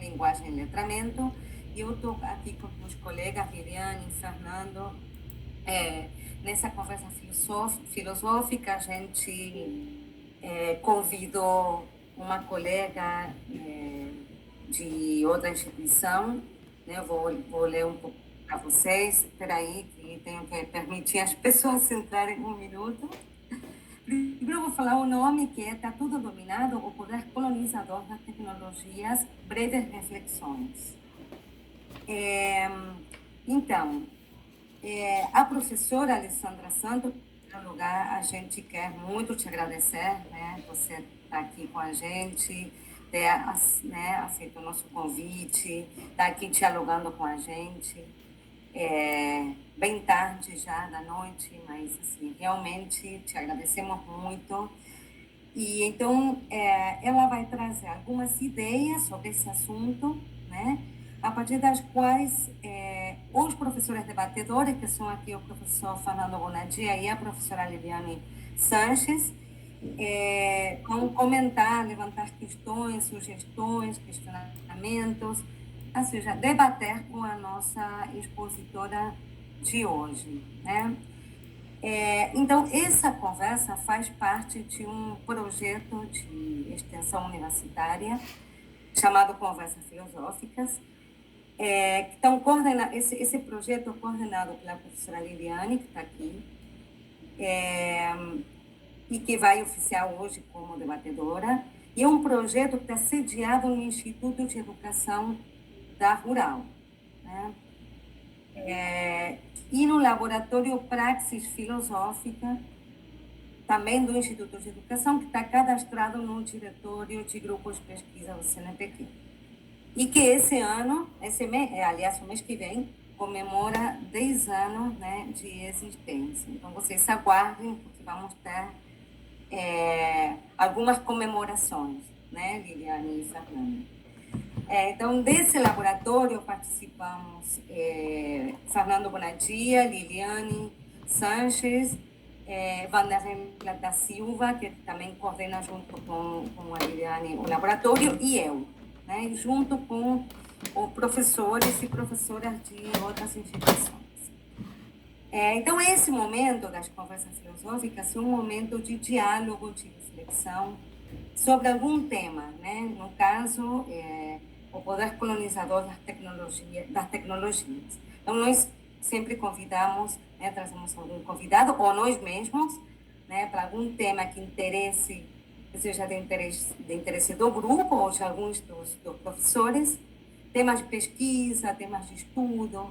Linguagem e Letramento. E eu estou aqui com os colegas Liliane e Fernando. Nessa conversa filosófica, a gente convidou uma colega de outra instituição, né? Eu vou ler um pouco para vocês. Espera aí, que tenho que permitir as pessoas entrarem um minuto. Primeiro eu vou falar o nome, que Tá Tudo Dominado, o Poder Colonizador das Tecnologias, Breves Reflexões. Então, a professora Alessandra Santos, em primeiro lugar, a gente quer muito te agradecer, né? Você está aqui com a gente, ter, né, aceito o nosso convite, está aqui dialogando com a gente. Bem tarde já da noite, mas assim, realmente te agradecemos muito. E então ela vai trazer algumas ideias sobre esse assunto, né? A partir das quais os professores debatedores, que são aqui o professor Fernando Bonadia e a professora Liliane Sanches, vão comentar, levantar questões, sugestões, questionamentos, ou seja, debater com a nossa expositora de hoje, né? Então, essa conversa faz parte de um projeto de extensão universitária chamado Conversas Filosóficas. Esse projeto é coordenado pela professora Liliane, que está aqui, e que vai oficiar hoje como debatedora, e é um projeto que está sediado no Instituto de Educação da Rural, né? E no Laboratório Praxis Filosófica, também do Instituto de Educação, que está cadastrado no Diretório de Grupos de Pesquisa do CNPq. E que esse ano, aliás, o mês que vem, comemora 10 anos, né, de existência. Então, vocês aguardem, porque vamos ter algumas comemorações, né, Liliane e Fernando? Então, desse laboratório participamos Fernando Bonadia, Liliane Sanches, Vanderlei da Silva, que também coordena junto com a Liliane o laboratório, e eu, né, junto com os professores e professoras de outras instituições. Então, esse momento das conversas filosóficas é um momento de diálogo, de reflexão sobre algum tema, né? No caso, o poder colonizador das tecnologias. Então, nós sempre convidamos, né, trazemos algum convidado, ou nós mesmos, né, para algum tema que interesse, seja de interesse do grupo ou de alguns dos professores, temas de pesquisa, temas de estudo.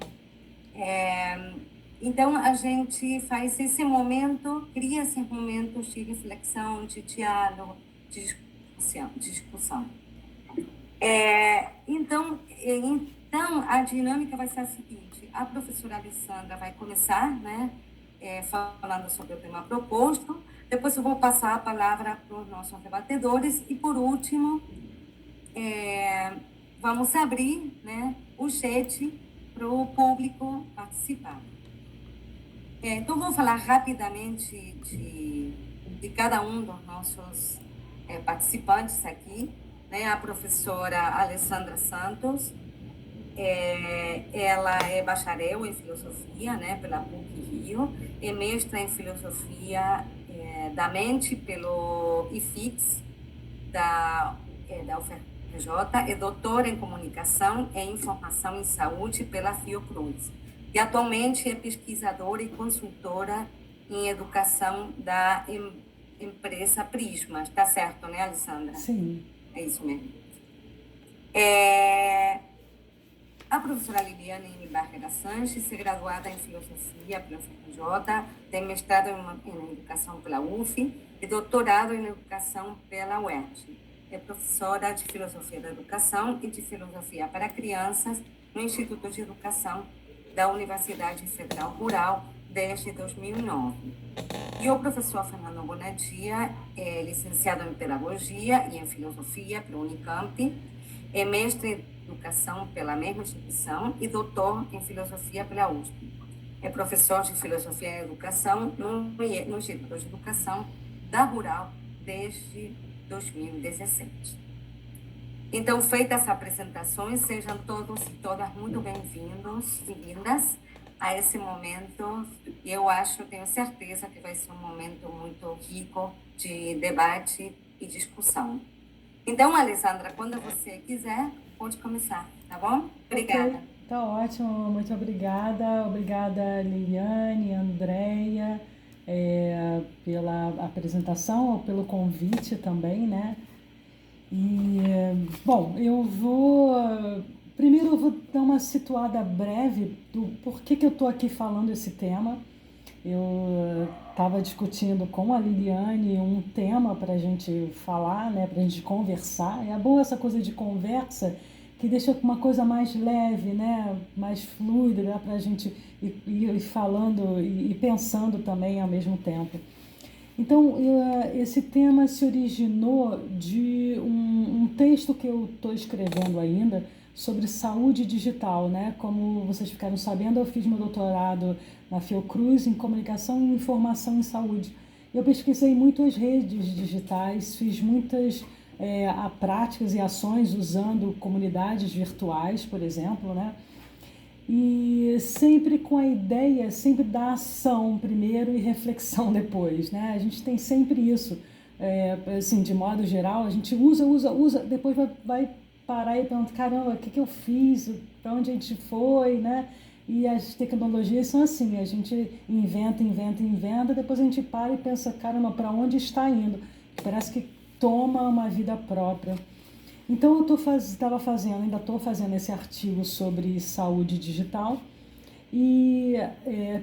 Então, a gente faz esse momento, cria esses momentos de reflexão, de diálogo, de discussão. Então, a dinâmica vai ser a seguinte: a professora Alessandra vai começar, né, falando sobre o tema proposto, depois eu vou passar a palavra para os nossos debatedores e, por último, vamos abrir, né, o chat para o público participar. Então, vou falar rapidamente de cada um dos nossos participantes aqui, né? A professora Alessandra Santos, ela é bacharel em filosofia, né, pela PUC-Rio, é mestra em filosofia da mente pelo IFIX, da UFRJ, é doutora em comunicação e informação em saúde pela Fiocruz. E atualmente é pesquisadora e consultora em educação da empresa Prisma. Está certo, né, Alessandra? Sim. É isso mesmo. A professora Liliane Barreira Sanches é graduada em filosofia pela UFRJ, tem mestrado em educação pela UF e doutorado em educação pela UERJ. É professora de filosofia da educação e de filosofia para crianças no Instituto de Educação da Universidade Federal Rural desde 2009. E o professor Fernando Bonadia é licenciado em Pedagogia e em Filosofia pela Unicamp, é mestre em Educação pela mesma instituição e doutor em Filosofia pela USP. É professor de Filosofia e Educação no Instituto de Educação da Rural desde 2017. Então, feitas as apresentações, sejam todos e todas muito bem-vindos e vindas a esse momento. Eu acho, tenho certeza que vai ser um momento muito rico de debate e discussão. Então, Alessandra, quando você quiser, pode começar, tá bom? Obrigada. Ok, tá ótimo, muito obrigada. Obrigada, Liliane, Andréia, pela apresentação, pelo convite também, né? E, bom, eu vou. Primeiro, eu vou dar uma situada breve do porquê que eu estou aqui falando esse tema. Eu estava discutindo com a Liliane um tema para a gente falar, né, para a gente conversar. É bom essa coisa de conversa que deixa uma coisa mais leve, né, mais fluida, dá para a gente ir falando e pensando também ao mesmo tempo. Então, esse tema se originou de um texto que eu estou escrevendo ainda sobre saúde digital, né? Como vocês ficaram sabendo, eu fiz meu doutorado na Fiocruz em comunicação e informação em saúde. Eu pesquisei muito as redes digitais, fiz muitas práticas e ações usando comunidades virtuais, por exemplo, né? E sempre com a ideia, sempre da ação primeiro e reflexão depois, né? A gente tem sempre isso, assim, de modo geral, a gente usa, depois vai parar e perguntar, caramba, o que eu fiz, para onde a gente foi, né? E as tecnologias são assim, a gente inventa, depois a gente para e pensa, caramba, para onde está indo? Parece que toma uma vida própria. Então eu ainda estou fazendo esse artigo sobre saúde digital e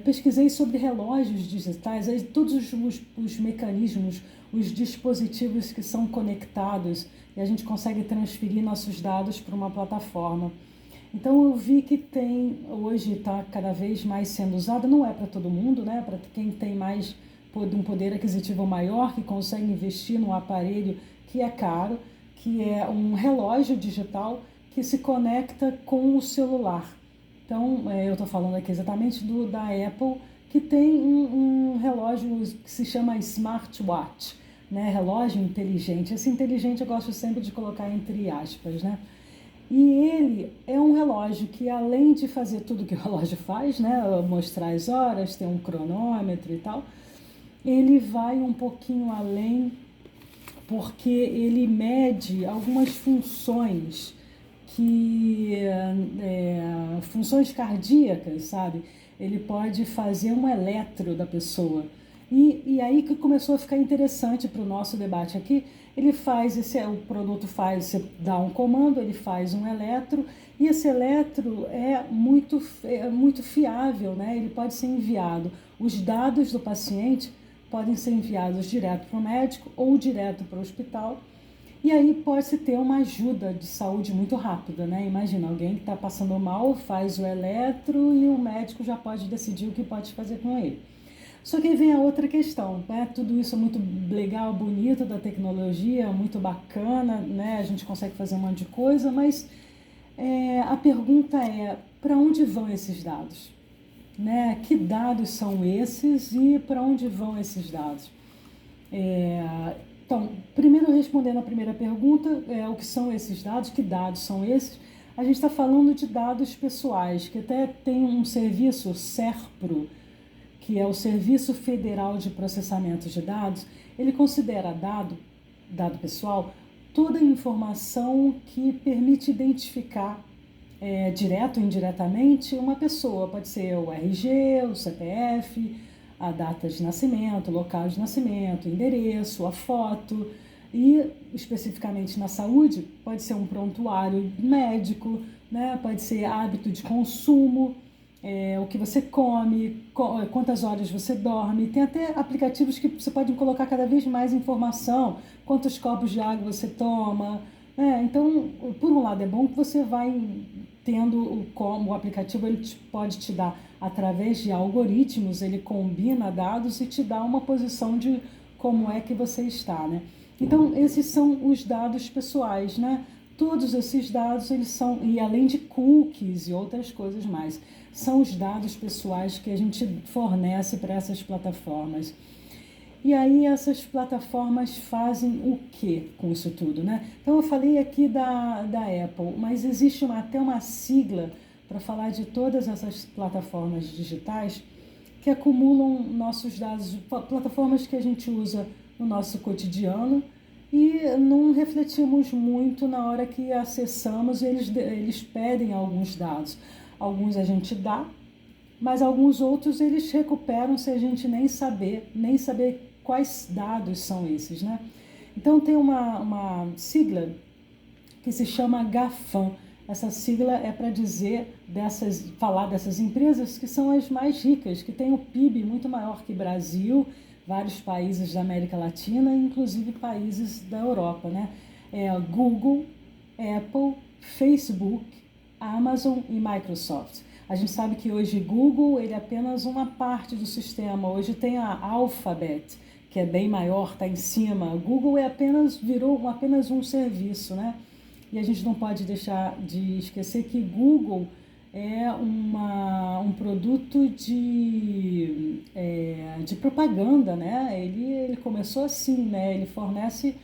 pesquisei sobre relógios digitais, aí todos os mecanismos, os dispositivos que são conectados e a gente consegue transferir nossos dados para uma plataforma. Então eu vi que hoje está cada vez mais sendo usado, não é para todo mundo, né? Para quem tem mais um poder aquisitivo maior, que consegue investir num aparelho que é caro, que é um relógio digital que se conecta com o celular. Então, eu estou falando aqui exatamente da Apple, que tem um relógio que se chama smartwatch, né? Relógio inteligente. Esse inteligente eu gosto sempre de colocar entre aspas, né? E ele é um relógio que, além de fazer tudo que o relógio faz, né? Mostrar as horas, ter um cronômetro e tal, ele vai um pouquinho além porque ele mede algumas funções funções cardíacas, sabe? Ele pode fazer um eletro da pessoa. E aí que começou a ficar interessante para o nosso debate aqui. Ele faz o produto faz, você dá um comando, ele faz um eletro, e esse eletro é muito fiável, né? Ele pode ser enviado. Os dados do paciente podem ser enviados direto para o médico ou direto para o hospital. E aí pode-se ter uma ajuda de saúde muito rápida, né? Imagina, alguém que está passando mal, faz o eletro e o médico já pode decidir o que pode fazer com ele. Só que aí vem a outra questão, né? Tudo isso é muito legal, bonito da tecnologia, muito bacana, né? A gente consegue fazer um monte de coisa, mas a pergunta é, para onde vão esses dados? Né? Que dados são esses e para onde vão esses dados? Então, primeiro respondendo a primeira pergunta, o que são esses dados, que dados são esses? A gente está falando de dados pessoais, que até tem um serviço, SERPRO, que é o Serviço Federal de Processamento de Dados. Ele considera dado pessoal, toda informação que permite identificar direto ou indiretamente uma pessoa. Pode ser o RG, o CPF, a data de nascimento, local de nascimento, endereço, a foto. E, especificamente na saúde, pode ser um prontuário médico, né? Pode ser hábito de consumo, o que você come, quantas horas você dorme. Tem até aplicativos que você pode colocar cada vez mais informação, quantos copos de água você toma. Então, por um lado é bom que você vai tendo o aplicativo, ele pode te dar, através de algoritmos, ele combina dados e te dá uma posição de como é que você está, né? Então, esses são os dados pessoais, né? Todos esses dados, eles são, e além de cookies e outras coisas mais, são os dados pessoais que a gente fornece para essas plataformas. E aí essas plataformas fazem o que com isso tudo, né? Então eu falei aqui da Apple, mas existe até uma sigla para falar de todas essas plataformas digitais que acumulam nossos dados, plataformas que a gente usa no nosso cotidiano e não refletimos muito na hora que acessamos, eles pedem alguns dados. Alguns a gente dá, mas alguns outros eles recuperam sem a gente nem saber quais dados são esses, né? Então tem uma sigla que se chama GAFAM. Essa sigla é para falar dessas empresas que são as mais ricas, que têm o PIB muito maior que Brasil, vários países da América Latina, inclusive países da Europa, né? Google, Apple, Facebook, Amazon e Microsoft. A gente sabe que hoje Google ele é apenas uma parte do sistema. Hoje tem a Alphabet, que é bem maior, está em cima. Google virou apenas um serviço, né? E a gente não pode deixar de esquecer que Google é um produto de propaganda, né? Ele começou assim, né? Ele fornece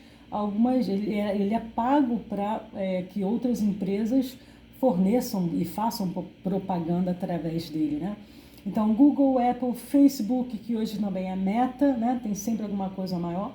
ele é pago para que outras empresas forneçam e façam propaganda através dele, né? Então, Google, Apple, Facebook, que hoje também é Meta, né? Tem sempre alguma coisa maior.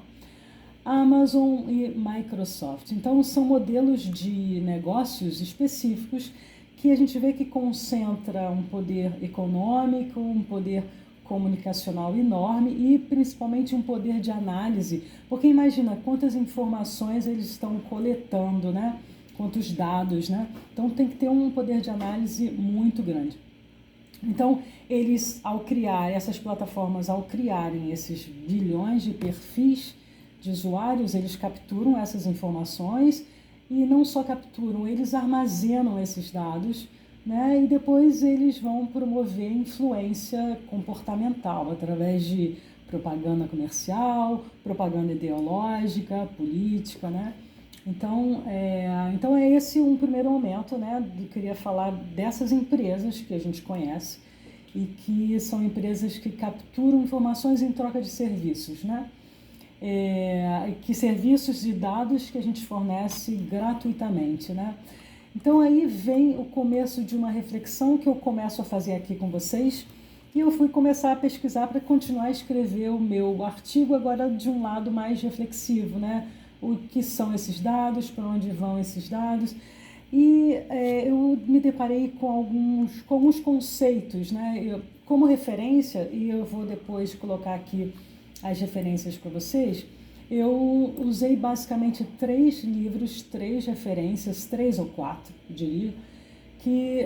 Amazon e Microsoft. Então, são modelos de negócios específicos que a gente vê que concentra um poder econômico, um poder comunicacional enorme e principalmente um poder de análise, porque imagina quantas informações eles estão coletando, né? Quantos dados, né? Então tem que ter um poder de análise muito grande. Então, essas plataformas, ao criarem esses bilhões de perfis de usuários, eles capturam essas informações e não só capturam, eles armazenam esses dados, né? E depois eles vão promover influência comportamental através de propaganda comercial, propaganda ideológica, política, né? Então é esse um primeiro momento, né? Eu queria falar dessas empresas que a gente conhece e que são empresas que capturam informações em troca de serviços, né? Que serviços e dados que a gente fornece gratuitamente, né? Então aí vem o começo de uma reflexão que eu começo a fazer aqui com vocês e eu fui começar a pesquisar para continuar a escrever o meu artigo agora de um lado mais reflexivo, né? O que são esses dados, para onde vão esses dados. E eu me deparei com alguns conceitos, né? Como referência, e eu vou depois colocar aqui as referências para vocês, eu usei basicamente 3 livros, 3 referências, 3 ou 4, diria, que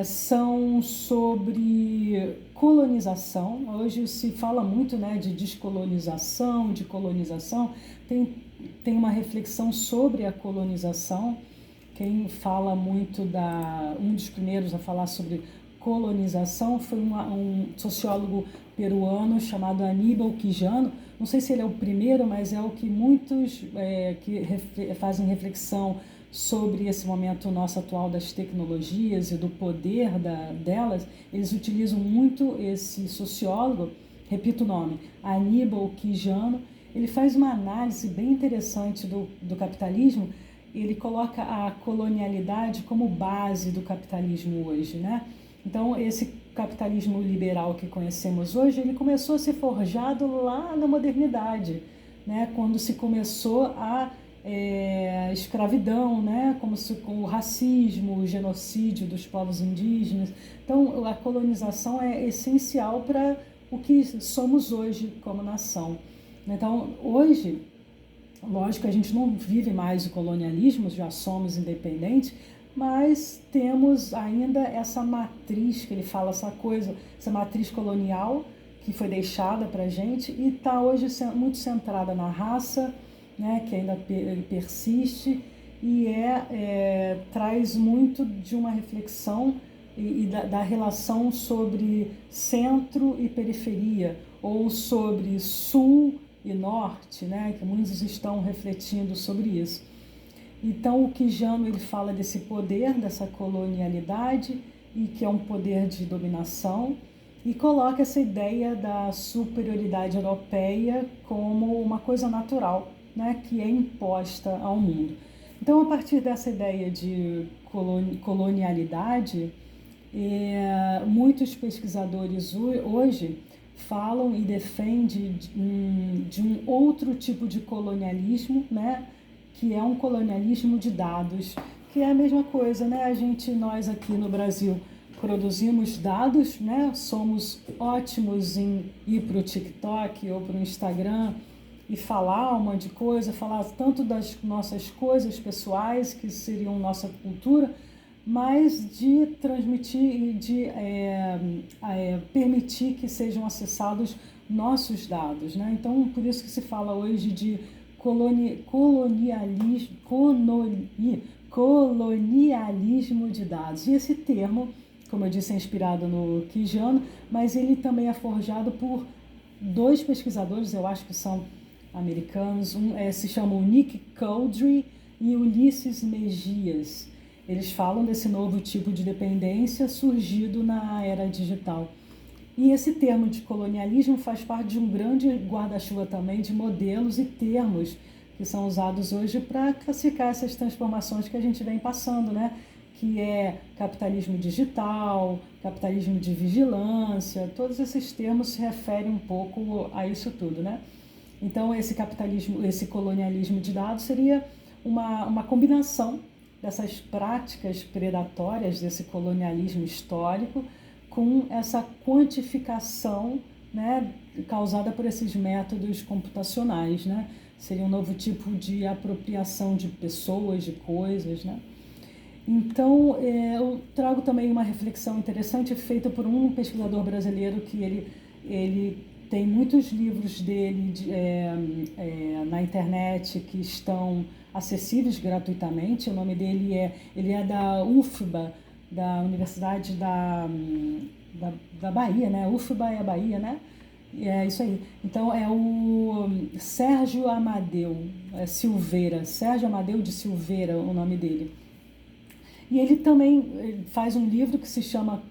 são sobre colonização. Hoje se fala muito, né, de descolonização, de colonização. Tem uma reflexão sobre a colonização. Quem fala muito um dos primeiros a falar sobre colonização foi um sociólogo peruano chamado Aníbal Quijano. Não sei se ele é o primeiro, mas é o que muitos fazem reflexão sobre esse momento nosso atual das tecnologias e do poder delas. Eles utilizam muito esse sociólogo, repito o nome, Aníbal Quijano. Ele faz uma análise bem interessante do capitalismo. Ele coloca a colonialidade como base do capitalismo hoje, né? Então, esse capitalismo liberal que conhecemos hoje, ele começou a ser forjado lá na modernidade, né? Quando se começou a escravidão, né? Com o racismo, o genocídio dos povos indígenas. Então, a colonização é essencial para o que somos hoje como nação. Então, hoje, lógico, a gente não vive mais o colonialismo, já somos independentes, mas temos ainda essa matriz, que ele fala essa matriz colonial que foi deixada para a gente e está hoje muito centrada na raça, né, que ainda persiste e traz muito de uma reflexão e da relação sobre centro e periferia, ou sobre sul e norte, né, que muitos estão refletindo sobre isso. Então, o Quijano ele fala desse poder, dessa colonialidade, e que é um poder de dominação, e coloca essa ideia da superioridade europeia como uma coisa natural, né, que é imposta ao mundo. Então, a partir dessa ideia de colonialidade, muitos pesquisadores hoje falam e defendem de um outro tipo de colonialismo, né, que é um colonialismo de dados, que é a mesma coisa, né? Nós aqui no Brasil produzimos dados, né? Somos ótimos em ir para o TikTok ou para o Instagram e falar um monte de coisa, falar tanto das nossas coisas pessoais, que seriam nossa cultura, mas de transmitir e de permitir que sejam acessados nossos dados, né? Então, por isso que se fala hoje de colonialismo de dados. E esse termo, como eu disse, é inspirado no Quijano, mas ele também é forjado por dois pesquisadores, eu acho que são americanos, se chamam Nick Couldry e Ulisses Mejias. Eles falam desse novo tipo de dependência surgido na era digital. E esse termo de colonialismo faz parte de um grande guarda-chuva também de modelos e termos que são usados hoje para classificar essas transformações que a gente vem passando, né? Que é capitalismo digital, capitalismo de vigilância, todos esses termos se referem um pouco a isso tudo, né? Então, esse capitalismo, esse colonialismo de dados seria uma combinação dessas práticas predatórias, desse colonialismo histórico, com essa quantificação, né, causada por esses métodos computacionais, né? Seria um novo tipo de apropriação de pessoas, de coisas, né? Então, eu trago também uma reflexão interessante feita por um pesquisador brasileiro que ele tem muitos livros dele na internet que estão acessíveis gratuitamente. O nome dele ele é da UFBA, da Universidade da Bahia, né? UFBA é a Bahia, né? É isso aí. Então é o Sérgio Amadeu Silveira, Sérgio Amadeu de Silveira, o nome dele. E ele também faz um livro que se chama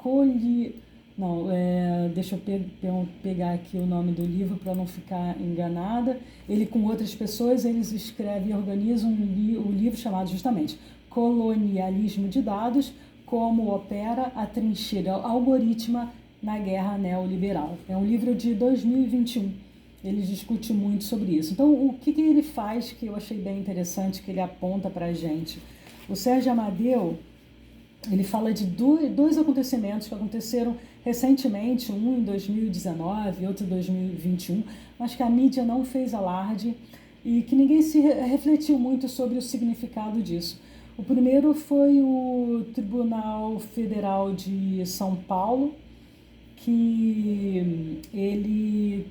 deixa eu pegar aqui o nome do livro para não ficar enganada. Ele com outras pessoas, eles escrevem e organizam um livro chamado justamente Colonialismo de Dados, como opera a trincheira algorítmica na guerra neoliberal. É um livro de 2021. Ele discute muito sobre isso. Então, o que ele faz que eu achei bem interessante, que ele aponta para a gente? O Sérgio Amadeu, ele fala de dois acontecimentos que aconteceram recentemente, um em 2019 e outro em 2021, mas que a mídia não fez alarde e que ninguém se refletiu muito sobre o significado disso. O primeiro foi o Tribunal Federal de São Paulo, que ele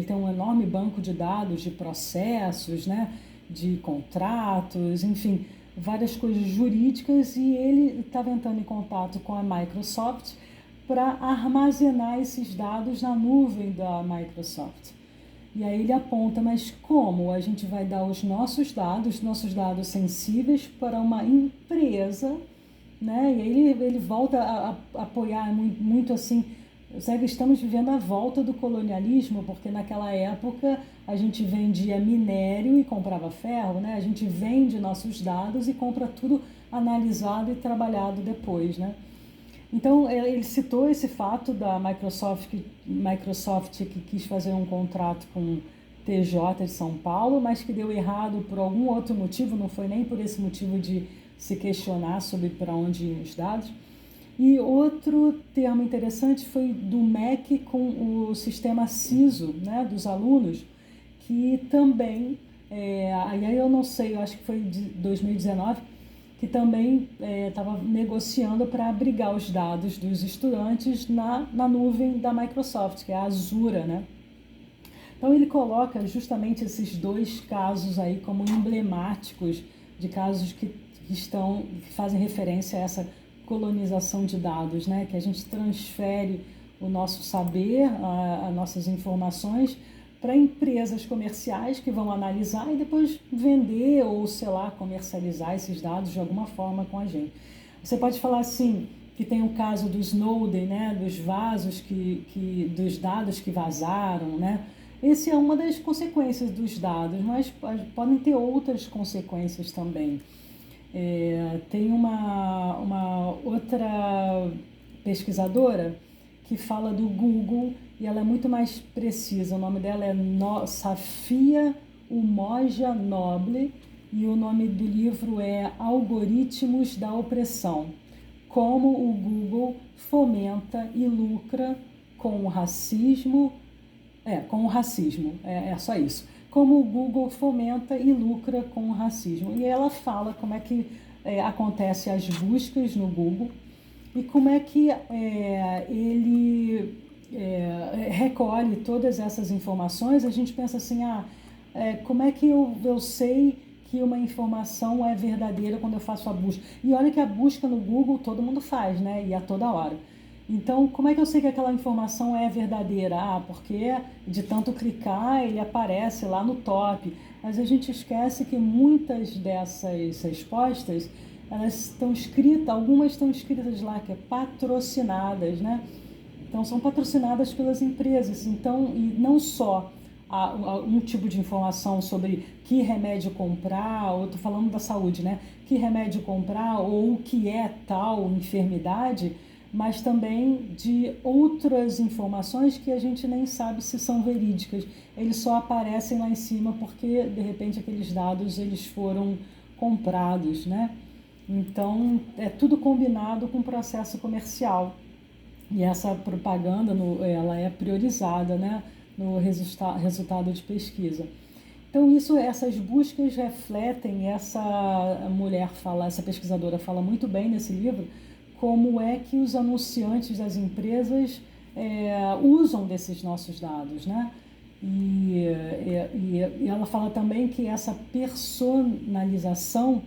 tem um enorme banco de dados, de processos, né, de contratos, enfim, várias coisas jurídicas, e ele estava entrando em contato com a Microsoft para armazenar esses dados na nuvem da Microsoft. E aí ele aponta, mas como a gente vai dar os nossos dados sensíveis para uma empresa, né? E aí ele volta a apoiar muito assim, sabe, estamos vivendo a volta do colonialismo, porque naquela época a gente vendia minério e comprava ferro, né? A gente vende nossos dados e compra tudo analisado e trabalhado depois, né? Então ele citou esse fato da Microsoft que quis fazer um contrato com o TJ de São Paulo, mas que deu errado por algum outro motivo, não foi nem por esse motivo de se questionar sobre para onde iam os dados. E outro termo interessante foi do MEC com o sistema SISO, né, dos alunos, que também, aí eu não sei, eu acho que foi de 2019, que também estava negociando para abrigar os dados dos estudantes na nuvem da Microsoft, que é a Azure, né? Então ele coloca justamente esses dois casos aí como emblemáticos de casos que fazem referência a essa colonização de dados, né? Que a gente transfere o nosso saber, as nossas informações para empresas comerciais que vão analisar e depois vender ou, sei lá, comercializar esses dados de alguma forma com a gente. Você pode falar assim, que tem o caso do Snowden, né, dos vasos dos dados que vazaram, né? Esse é uma das consequências dos dados, mas podem ter outras consequências também. Tem uma outra pesquisadora que fala do Google e ela é muito mais precisa. O nome dela é Safia Umoja Noble e o nome do livro é Algoritmos da Opressão: como o Google fomenta e lucra com o racismo. É só isso. Como o Google fomenta e lucra com o racismo. E ela fala como é que acontece as buscas no Google e como é que ele recolhe todas essas informações. A gente pensa assim, como é que eu sei que uma informação é verdadeira quando eu faço a busca? E olha que a busca no Google todo mundo faz, né? E a toda hora. Então, como é que eu sei que aquela informação é verdadeira? Porque de tanto clicar, ele aparece lá no top. Mas a gente esquece que muitas dessas respostas, elas estão escritas, algumas estão escritas lá, que é patrocinadas, né? Então, são patrocinadas pelas empresas. Então, e não só um tipo de informação sobre que remédio comprar, ou estou falando da saúde, né? Que remédio comprar, ou o que é tal enfermidade, mas também de outras informações que a gente nem sabe se são verídicas. Eles só aparecem lá em cima porque, de repente, aqueles dados eles foram comprados, né? Então, é tudo combinado com o processo comercial. E essa propaganda, ela é priorizada, né, no resultado de pesquisa. Então, essas buscas refletem, essa pesquisadora fala muito bem nesse livro, como é que os anunciantes das empresas usam desses nossos dados, né? E ela fala também que essa personalização,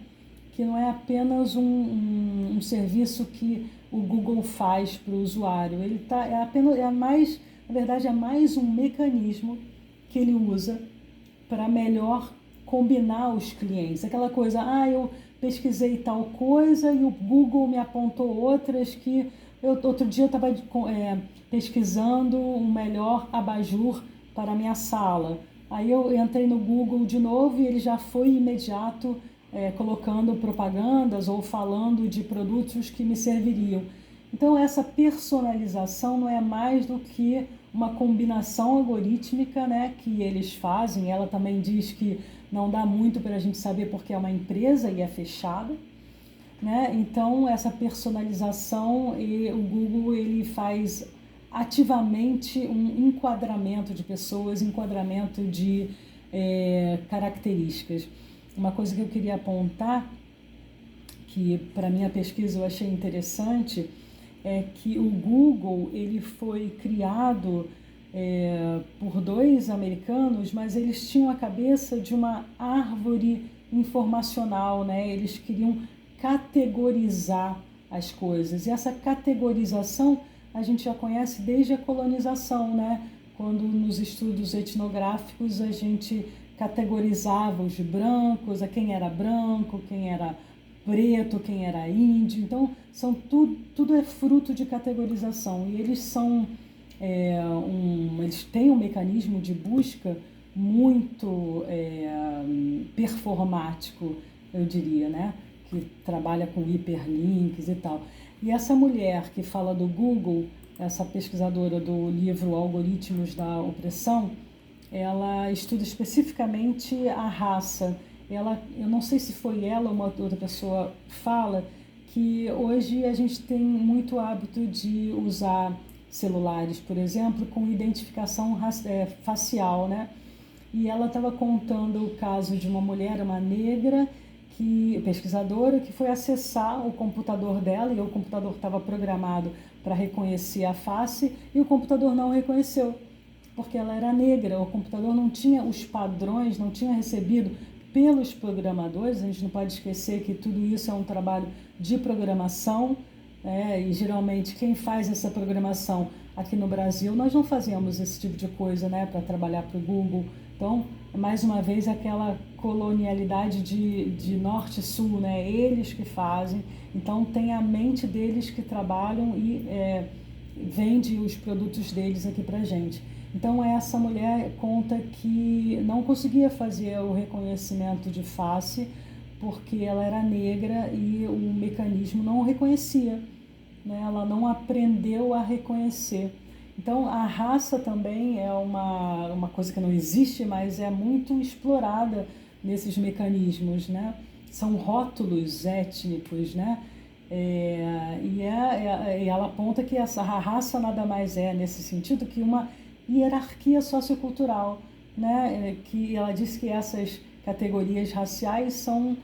que não é apenas um serviço que o Google faz para o usuário, na verdade, é mais um mecanismo que ele usa para melhor combinar os clientes. Aquela coisa, eu pesquisei tal coisa e o Google me apontou outras que... Outro dia eu estava pesquisando um melhor abajur para a minha sala. Aí eu entrei no Google de novo e ele já foi imediato colocando propagandas ou falando de produtos que me serviriam. Então, essa personalização não é mais do que uma combinação algorítmica, né, que eles fazem. Ela também diz que não dá muito para a gente saber porque é uma empresa e é fechada, né? Então, essa personalização, o Google ele faz ativamente um enquadramento de pessoas, enquadramento de características. Uma coisa que eu queria apontar, que para minha pesquisa eu achei interessante, é que o Google ele foi criado por dois americanos, mas eles tinham a cabeça de uma árvore informacional, né? Eles queriam categorizar as coisas. E essa categorização a gente já conhece desde a colonização, né? Quando nos estudos etnográficos a gente categorizava os brancos, a quem era branco, quem era preto, quem era índio. Então, tudo é fruto de categorização. E eles são eles têm um mecanismo de busca muito performático, eu diria, né? Que trabalha com hiperlinks e tal. E essa mulher que fala do Google, essa pesquisadora do livro Algoritmos da Opressão, ela estuda especificamente a raça. Eu não sei se foi ela ou uma outra pessoa, fala que hoje a gente tem muito hábito de usar celulares, por exemplo, com identificação facial, né? E ela estava contando o caso de uma mulher, uma negra, pesquisadora, que foi acessar o computador dela, e o computador estava programado para reconhecer a face, e o computador não reconheceu, porque ela era negra. O computador não tinha os padrões, não tinha recebido pelos programadores. A gente não pode esquecer que tudo isso é um trabalho de programação, e geralmente quem faz essa programação aqui no Brasil, nós não fazemos esse tipo de coisa, né, para trabalhar para o Google, Então, mais uma vez, aquela colonialidade de norte e sul, né? Eles que fazem, então tem a mente deles que trabalham e vende os produtos deles aqui pra gente. Então essa mulher conta que não conseguia fazer o reconhecimento de face porque ela era negra e o mecanismo não reconhecia, né? Ela não aprendeu a reconhecer. Então a raça também é uma coisa que não existe, mas é muito explorada nesses mecanismos, né? São rótulos étnicos, né? E ela aponta que a raça nada mais é, nesse sentido, que uma hierarquia sociocultural, né? Que ela diz que essas categorias raciais são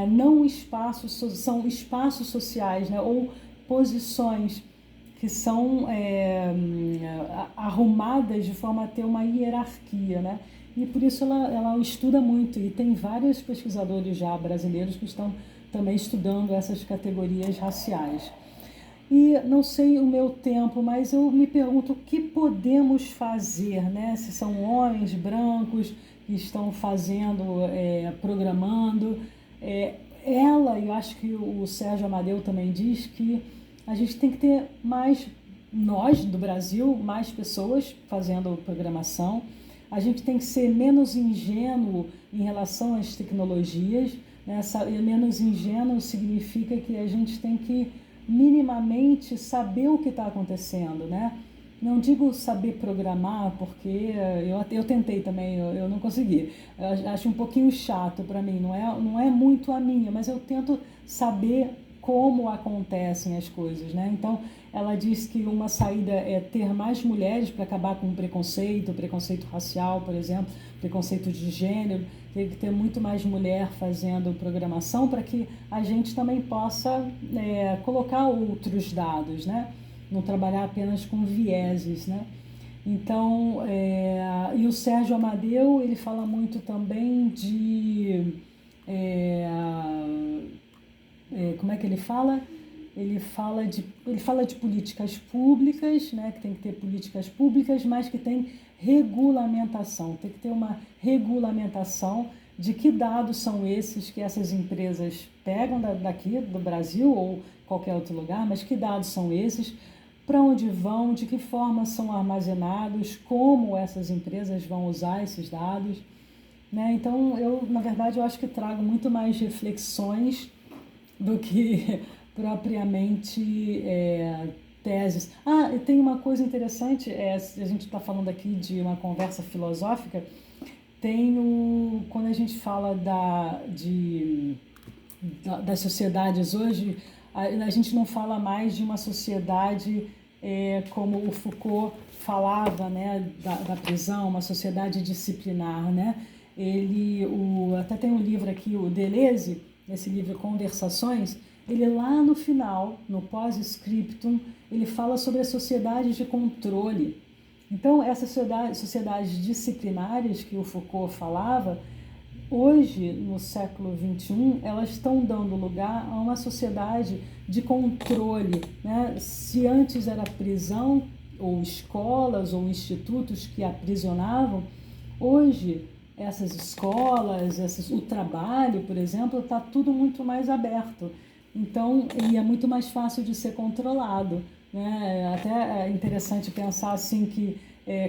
não espaços, são espaços sociais, né? Ou posições que são arrumadas de forma a ter uma hierarquia, né? E por isso ela estuda muito, e tem vários pesquisadores já brasileiros que estão também estudando essas categorias raciais. E não sei o meu tempo, mas eu me pergunto o que podemos fazer, né? Se são homens brancos que estão fazendo, programando. Ela, eu acho que o Sérgio Amadeu também diz que a gente tem que ter mais, nós do Brasil, mais pessoas fazendo programação. A gente tem que ser menos ingênuo em relação às tecnologias, né? Menos ingênuo significa que a gente tem que minimamente saber o que está acontecendo, né? Não digo saber programar, porque eu tentei também, eu não consegui. Eu acho um pouquinho chato para mim, não é muito a minha, mas eu tento saber como acontecem as coisas, né? Então, ela diz que uma saída é ter mais mulheres para acabar com o preconceito racial, por exemplo, preconceito de gênero. Tem que ter muito mais mulher fazendo programação para que a gente também possa colocar outros dados, né? Não trabalhar apenas com vieses, né? Então, e o Sérgio Amadeu, ele fala muito também de... como é que ele fala? Ele fala de políticas públicas, né, que tem que ter políticas públicas, mas que tem regulamentação. Tem que ter uma regulamentação de que dados são esses que essas empresas pegam daqui do Brasil ou qualquer outro lugar, mas que dados são esses, para onde vão, de que forma são armazenados, como essas empresas vão usar esses dados, né? Então, na verdade, eu acho que trago muito mais reflexões do que propriamente teses. E tem uma coisa interessante, a gente está falando aqui de uma conversa filosófica, quando a gente fala das sociedades hoje, a gente não fala mais de uma sociedade como o Foucault falava, né, da prisão, uma sociedade disciplinar, né? Até tem um livro aqui, o Deleuze, esse livro Conversações, ele lá no final, no pós-scriptum, ele fala sobre as sociedades de controle. Então, essas sociedades disciplinares que o Foucault falava, hoje, no século XXI, elas estão dando lugar a uma sociedade de controle, né? Se antes era prisão, ou escolas, ou institutos que aprisionavam, hoje essas escolas, o trabalho, por exemplo, está tudo muito mais aberto. Então, e é muito mais fácil de ser controlado, né? Até é interessante pensar assim que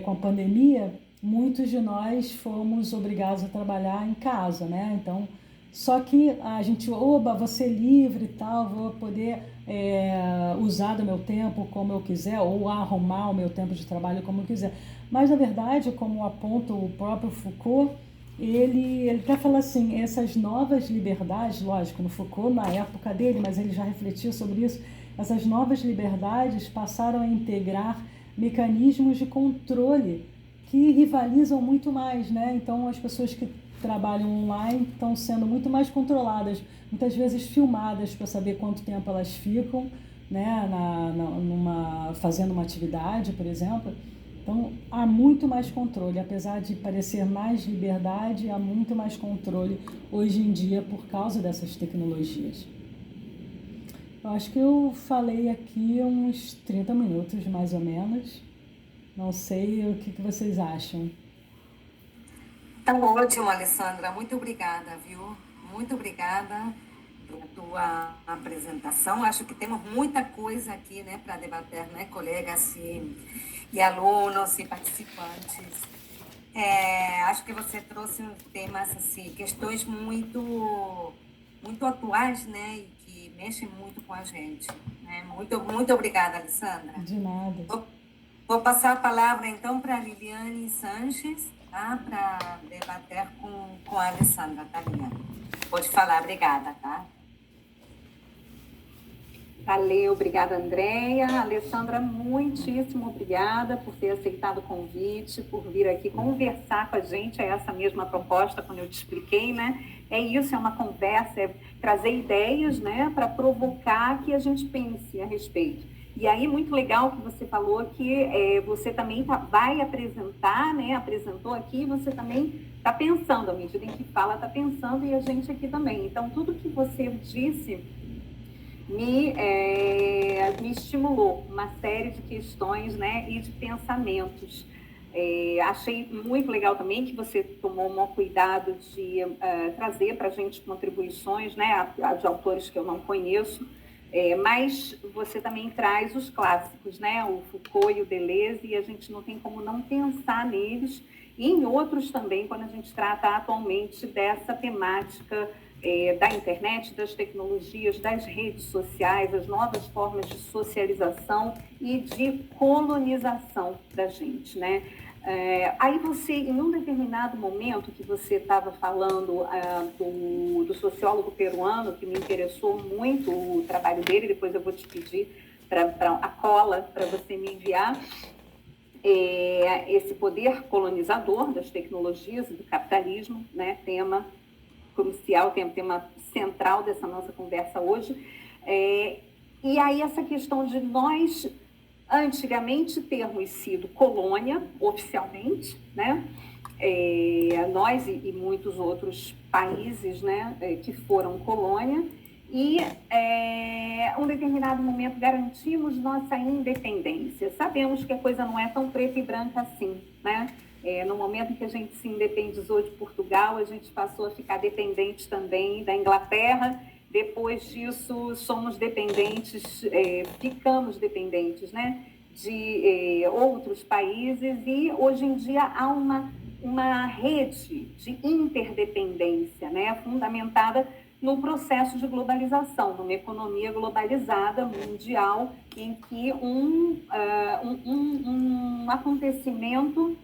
com a pandemia, muitos de nós fomos obrigados a trabalhar em casa, né? Então, só que a gente, vou ser livre e tal, vou poder usar do meu tempo como eu quiser, ou arrumar o meu tempo de trabalho como eu quiser. Mas, na verdade, como aponta o próprio Foucault, ele até fala assim, essas novas liberdades, lógico, no Foucault, na época dele, mas ele já refletiu sobre isso, essas novas liberdades passaram a integrar mecanismos de controle que rivalizam muito mais, né? Então, as pessoas que trabalham online estão sendo muito mais controladas, muitas vezes filmadas para saber quanto tempo elas ficam, né? Fazendo uma atividade, por exemplo. Então, há muito mais controle, apesar de parecer mais liberdade, há muito mais controle hoje em dia por causa dessas tecnologias. Eu acho que eu falei aqui uns 30 minutos, mais ou menos. Não sei o que vocês acham. Tá ótimo, Alessandra. Muito obrigada, viu? Muito obrigada pela tua apresentação. Acho que temos muita coisa aqui, né, para debater, né, colegas e alunos e participantes. Acho que você trouxe temas, assim, questões muito atuais, né, e que mexem muito com a gente, né? Muito obrigada, Alessandra. De nada. Vou passar a palavra, então, para a Liliane Sanches, tá? Para debater com a Alessandra, tá, Liliane? Pode falar, obrigada, tá? Valeu, obrigada, Andréia. Alessandra, muitíssimo obrigada por ter aceitado o convite, por vir aqui conversar com a gente. É essa mesma proposta, quando eu te expliquei, né? É isso, é uma conversa, é trazer ideias, né, para provocar que a gente pense a respeito. E aí, muito legal que você falou que você também vai apresentar, né? Apresentou aqui, você também está pensando, à medida em que fala, está pensando, e a gente aqui também. Então, tudo que você disse me estimulou uma série de questões, né, e de pensamentos. Achei muito legal também que você tomou o maior cuidado de trazer para a gente contribuições, né, de autores que eu não conheço, mas você também traz os clássicos, né, o Foucault e o Deleuze, e a gente não tem como não pensar neles, e em outros também, quando a gente trata atualmente dessa temática da internet, das tecnologias, das redes sociais, as novas formas de socialização e de colonização da gente, né? Aí você, em um determinado momento que você estava falando do sociólogo peruano, que me interessou muito o trabalho dele, depois eu vou te pedir a cola para você me enviar, esse poder colonizador das tecnologias e do capitalismo, né? Tema crucial, tema central dessa nossa conversa hoje. E aí essa questão de nós, antigamente, termos sido colônia, oficialmente, né? Nós e muitos outros países, né, que foram colônia, e um determinado momento garantimos nossa independência. Sabemos que a coisa não é tão preta e branca assim, né? No momento em que a gente se independizou de Portugal, a gente passou a ficar dependente também da Inglaterra. Depois disso, somos dependentes, ficamos dependentes, né, de outros países, e hoje em dia há uma rede de interdependência, né, fundamentada no processo de globalização, numa economia globalizada mundial, em que um acontecimento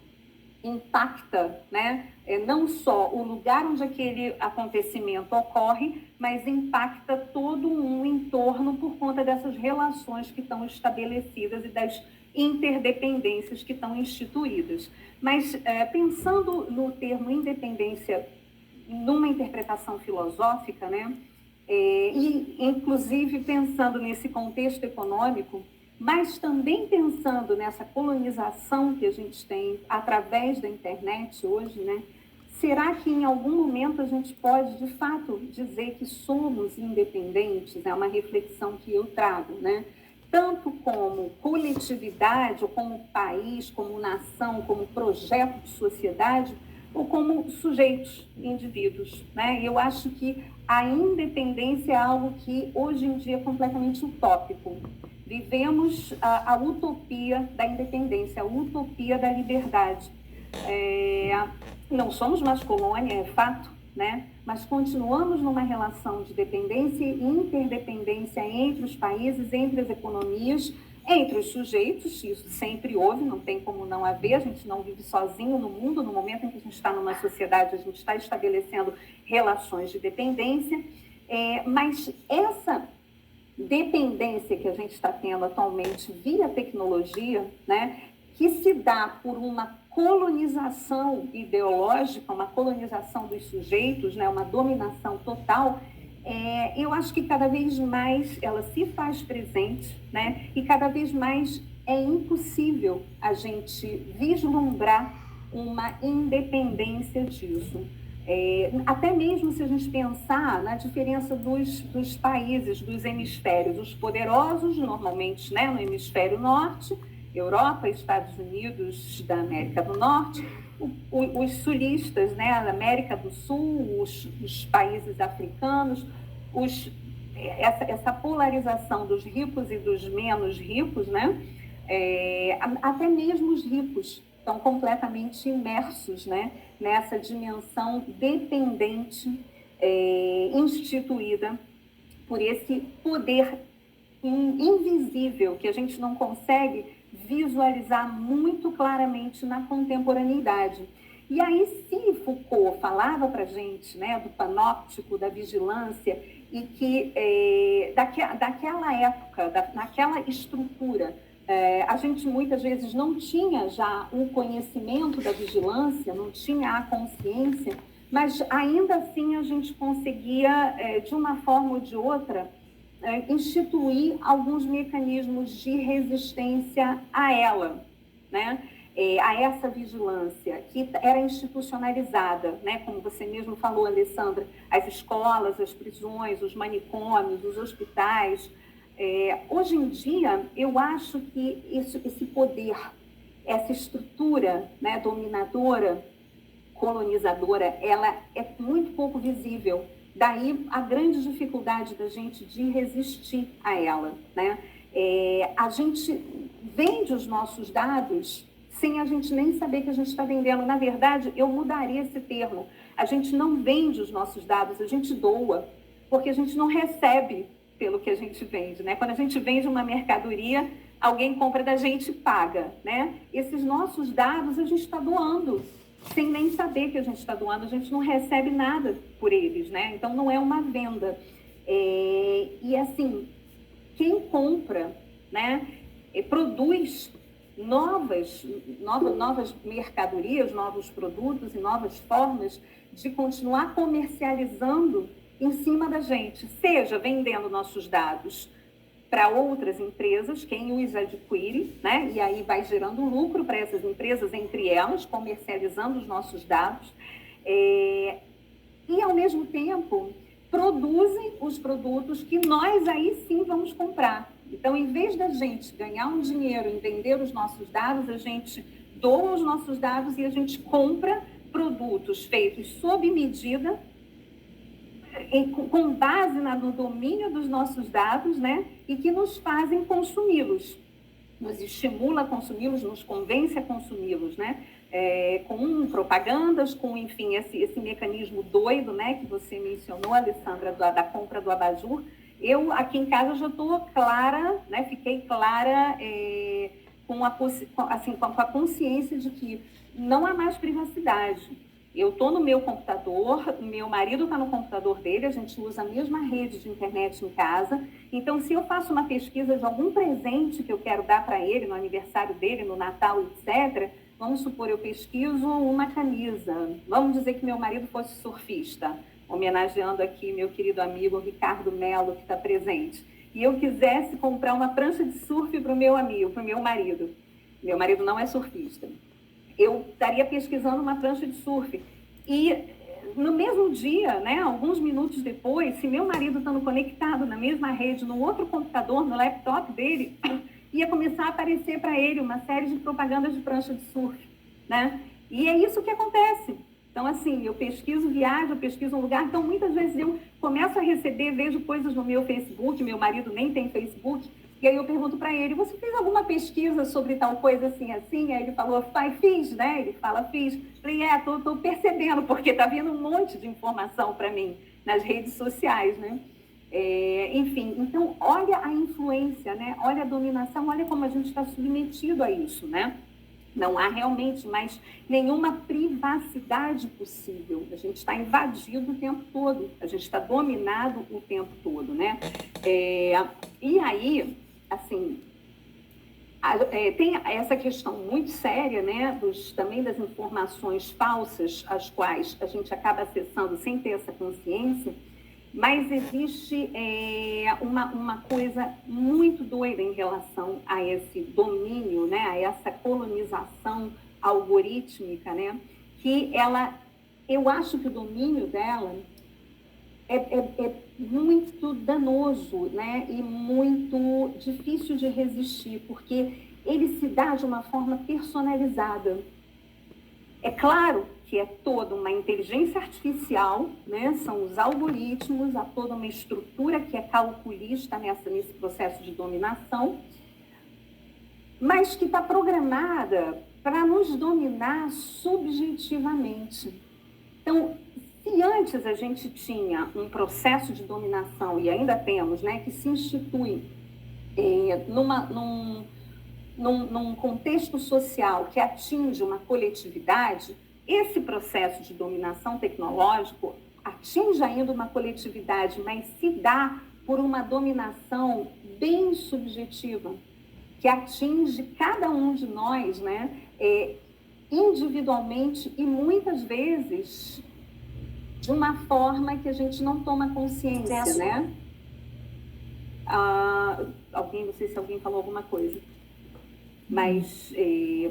impacta, né, não só o lugar onde aquele acontecimento ocorre, mas impacta todo um entorno por conta dessas relações que estão estabelecidas e das interdependências que estão instituídas. Mas pensando no termo independência numa interpretação filosófica, né, e inclusive pensando nesse contexto econômico, mas também pensando nessa colonização que a gente tem através da internet hoje, né? Será que em algum momento a gente pode, de fato, dizer que somos independentes? É uma reflexão que eu trago, né? Tanto como coletividade, ou como país, como nação, como projeto de sociedade, ou como sujeitos, indivíduos, né? Eu acho que a independência é algo que hoje em dia é completamente utópico. Vivemos a utopia da independência, a utopia da liberdade. Não somos mais colônia, é fato, né? Mas continuamos numa relação de dependência e interdependência entre os países, entre as economias, entre os sujeitos. Isso sempre houve, não tem como não haver, a gente não vive sozinho no mundo. No momento em que a gente está numa sociedade, a gente está estabelecendo relações de dependência, mas essa dependência que a gente está tendo atualmente via tecnologia, né, que se dá por uma colonização ideológica, uma colonização dos sujeitos, né, uma dominação total, eu acho que cada vez mais ela se faz presente, né, e cada vez mais é impossível a gente vislumbrar uma independência disso. Até mesmo se a gente pensar na diferença dos países, dos hemisférios, os poderosos, normalmente, né, no hemisfério norte, Europa, Estados Unidos da América do Norte, os sulistas, né, a América do Sul, os países africanos, essa polarização dos ricos e dos menos ricos, né, até mesmo os ricos estão completamente imersos, né, nessa dimensão dependente instituída por esse poder invisível que a gente não consegue visualizar muito claramente na contemporaneidade. E aí, se Foucault falava para a gente, né, do panóptico, da vigilância, e que daquela época, naquela estrutura, a gente muitas vezes não tinha já o conhecimento da vigilância, não tinha a consciência, mas ainda assim a gente conseguia, de uma forma ou de outra, instituir alguns mecanismos de resistência a ela, né? A essa vigilância que era institucionalizada, né? Como você mesmo falou, Alessandra, as escolas, as prisões, os manicômios, os hospitais. Hoje em dia, eu acho que esse poder, essa estrutura, né, dominadora, colonizadora, ela é muito pouco visível. Daí a grande dificuldade da gente de resistir a ela, né? A gente vende os nossos dados sem a gente nem saber que a gente está vendendo. Na verdade, eu mudaria esse termo. A gente não vende os nossos dados, a gente doa, porque a gente não recebe pelo que a gente vende, né? Quando a gente vende uma mercadoria, alguém compra da gente e paga, né? Esses nossos dados a gente está doando, sem nem saber que a gente está doando, a gente não recebe nada por eles, né? Então, não é uma venda. E, assim, quem compra, né, produz novas mercadorias, novos produtos e novas formas de continuar comercializando em cima da gente, seja vendendo nossos dados para outras empresas, quem os adquire, né? E aí vai gerando lucro para essas empresas, entre elas, comercializando os nossos dados, e ao mesmo tempo produzem os produtos que nós aí sim vamos comprar. Então, em vez da gente ganhar um dinheiro em vender os nossos dados, a gente doa os nossos dados e a gente compra produtos feitos sob medida, com base no domínio dos nossos dados, né? E que nos fazem consumi-los, nos estimula a consumi-los, nos convence a consumi-los, né? Com propagandas, com, enfim, esse mecanismo doido, né? Que você mencionou, Alessandra, da compra do abajur. Eu, aqui em casa, já estou clara, né? Fiquei clara com a consciência de que não há mais privacidade. Eu estou no meu computador, meu marido está no computador dele, a gente usa a mesma rede de internet em casa. Então, se eu faço uma pesquisa de algum presente que eu quero dar para ele, no aniversário dele, no Natal, etc., vamos supor, eu pesquiso uma camisa. Vamos dizer que meu marido fosse surfista, homenageando aqui meu querido amigo Ricardo Mello, que está presente. E eu quisesse comprar uma prancha de surf para o meu amigo, para o meu marido. Meu marido não é surfista. Eu estaria pesquisando uma prancha de surf. E no mesmo dia, né, alguns minutos depois, se meu marido estando conectado na mesma rede, no outro computador, no laptop dele, ia começar a aparecer para ele uma série de propagandas de prancha de surf, né? E é isso que acontece. Então, assim, eu pesquiso viagem, eu pesquiso um lugar, então muitas vezes eu começo a receber, vejo coisas no meu Facebook, meu marido nem tem Facebook, e aí eu pergunto para ele, você fez alguma pesquisa sobre tal coisa assim, assim? Aí ele falou, pai, fiz, né? Ele fala, fiz. Falei, tô percebendo, porque tá vindo um monte de informação para mim nas redes sociais, né? Enfim, então, olha a influência, né? Olha a dominação, olha como a gente está submetido a isso, né? Não há realmente mais nenhuma privacidade possível. A gente está invadido o tempo todo, a gente está dominado o tempo todo, né? E aí, assim, tem essa questão muito séria, né? Também das informações falsas, as quais a gente acaba acessando sem ter essa consciência. Mas existe uma coisa muito doida em relação a esse domínio, né? A essa colonização algorítmica, né? Que eu acho que o domínio dela é muito danoso, né? E muito difícil de resistir, porque ele se dá de uma forma personalizada. É claro que é toda uma inteligência artificial, né? São os algoritmos, há toda uma estrutura que é calculista nesse processo de dominação, mas que está programada para nos dominar subjetivamente. Então, se antes a gente tinha um processo de dominação, e ainda temos, né, que se institui num contexto social que atinge uma coletividade, esse processo de dominação tecnológico atinge ainda uma coletividade, mas se dá por uma dominação bem subjetiva, que atinge cada um de nós, né, individualmente e muitas vezes de uma forma que a gente não toma consciência, né? Não sei se alguém falou alguma coisa. Mas,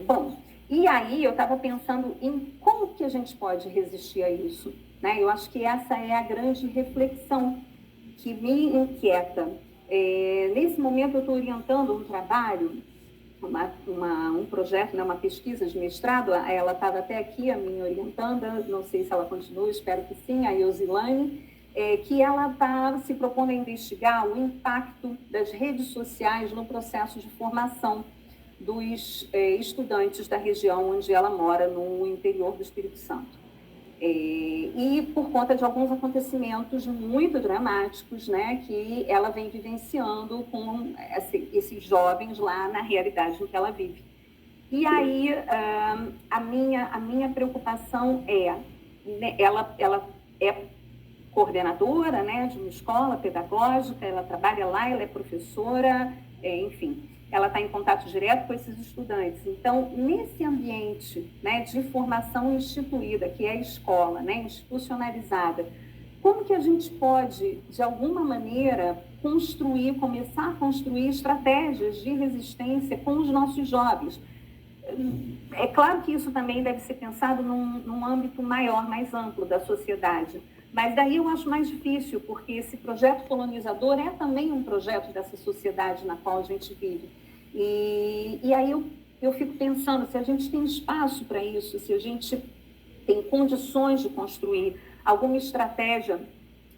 bom, e aí eu estava pensando em como que a gente pode resistir a isso, né? Eu acho que essa é a grande reflexão que me inquieta. Nesse momento eu estou orientando um trabalho, um projeto, né, uma pesquisa de mestrado, ela estava até aqui, a minha orientanda, não sei se ela continua, espero que sim, a Eusilane, que ela está se propondo a investigar o impacto das redes sociais no processo de formação dos estudantes da região onde ela mora, no interior do Espírito Santo. E por conta de alguns acontecimentos muito dramáticos, né, que ela vem vivenciando com esses jovens lá na realidade em que ela vive. E aí a minha preocupação ela é coordenadora, né, de uma escola pedagógica, ela trabalha lá, ela é professora, enfim, ela está em contato direto com esses estudantes. Então, nesse ambiente, né, de formação instituída, que é a escola, né, institucionalizada, como que a gente pode, de alguma maneira, começar a construir estratégias de resistência com os nossos jovens? É claro que isso também deve ser pensado num âmbito maior, mais amplo da sociedade. Mas daí eu acho mais difícil, porque esse projeto colonizador é também um projeto dessa sociedade na qual a gente vive. E aí eu fico pensando, se a gente tem espaço para isso, se a gente tem condições de construir alguma estratégia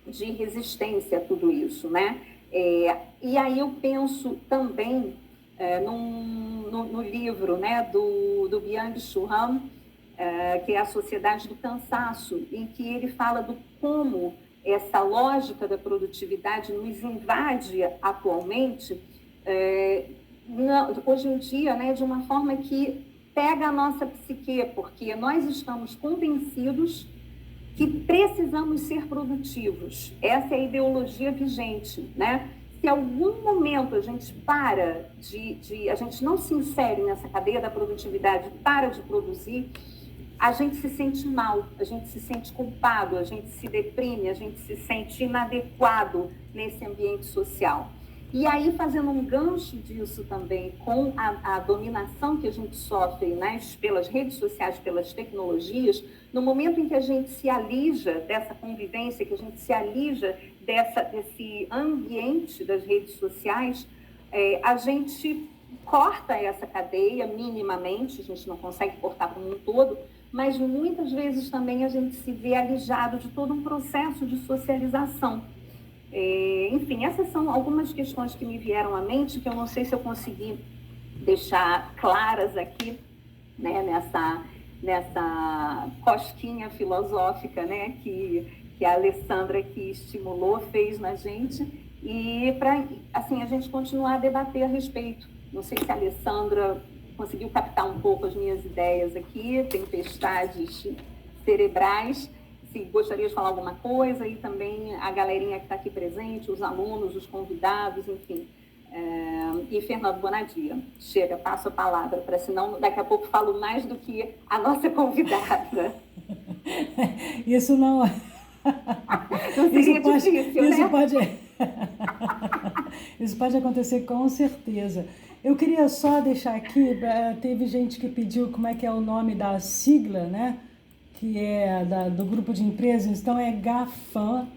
de resistência a tudo isso, né? E aí eu penso também no livro, né, do Byung-Chul Han, que é A Sociedade do Cansaço, em que ele fala do como essa lógica da produtividade nos invade atualmente, hoje em dia, né, de uma forma que pega a nossa psique, porque nós estamos convencidos que precisamos ser produtivos. Essa é a ideologia vigente, né? Se algum momento a gente a gente não se insere nessa cadeia da produtividade, para de produzir, a gente se sente mal, a gente se sente culpado, a gente se deprime, a gente se sente inadequado nesse ambiente social. E aí, fazendo um gancho disso também com a dominação que a gente sofre, né, pelas redes sociais, pelas tecnologias, no momento em que a gente se alija dessa convivência, que a gente se alija desse ambiente das redes sociais, a gente corta essa cadeia minimamente, a gente não consegue cortar como um todo, mas muitas vezes também a gente se vê alijado de todo um processo de socialização. Enfim, essas são algumas questões que me vieram à mente, que eu não sei se eu consegui deixar claras aqui, né, nessa cosquinha filosófica, né, que a Alessandra aqui estimulou, fez na gente, e para assim, a gente continuar a debater a respeito. Não sei se a Alessandra conseguiu captar um pouco as minhas ideias aqui, tempestades cerebrais, se gostaria de falar alguma coisa, e também a galerinha que está aqui presente, os alunos, os convidados, enfim. E Fernando Bonadia, chega, passo a palavra, para senão daqui a pouco falo mais do que a nossa convidada. Isso não... Não seria difícil, né? Isso pode acontecer com certeza. Eu queria só deixar aqui, teve gente que pediu como é que é o nome da sigla, né? Que é do grupo de empresas, então é GAFAM,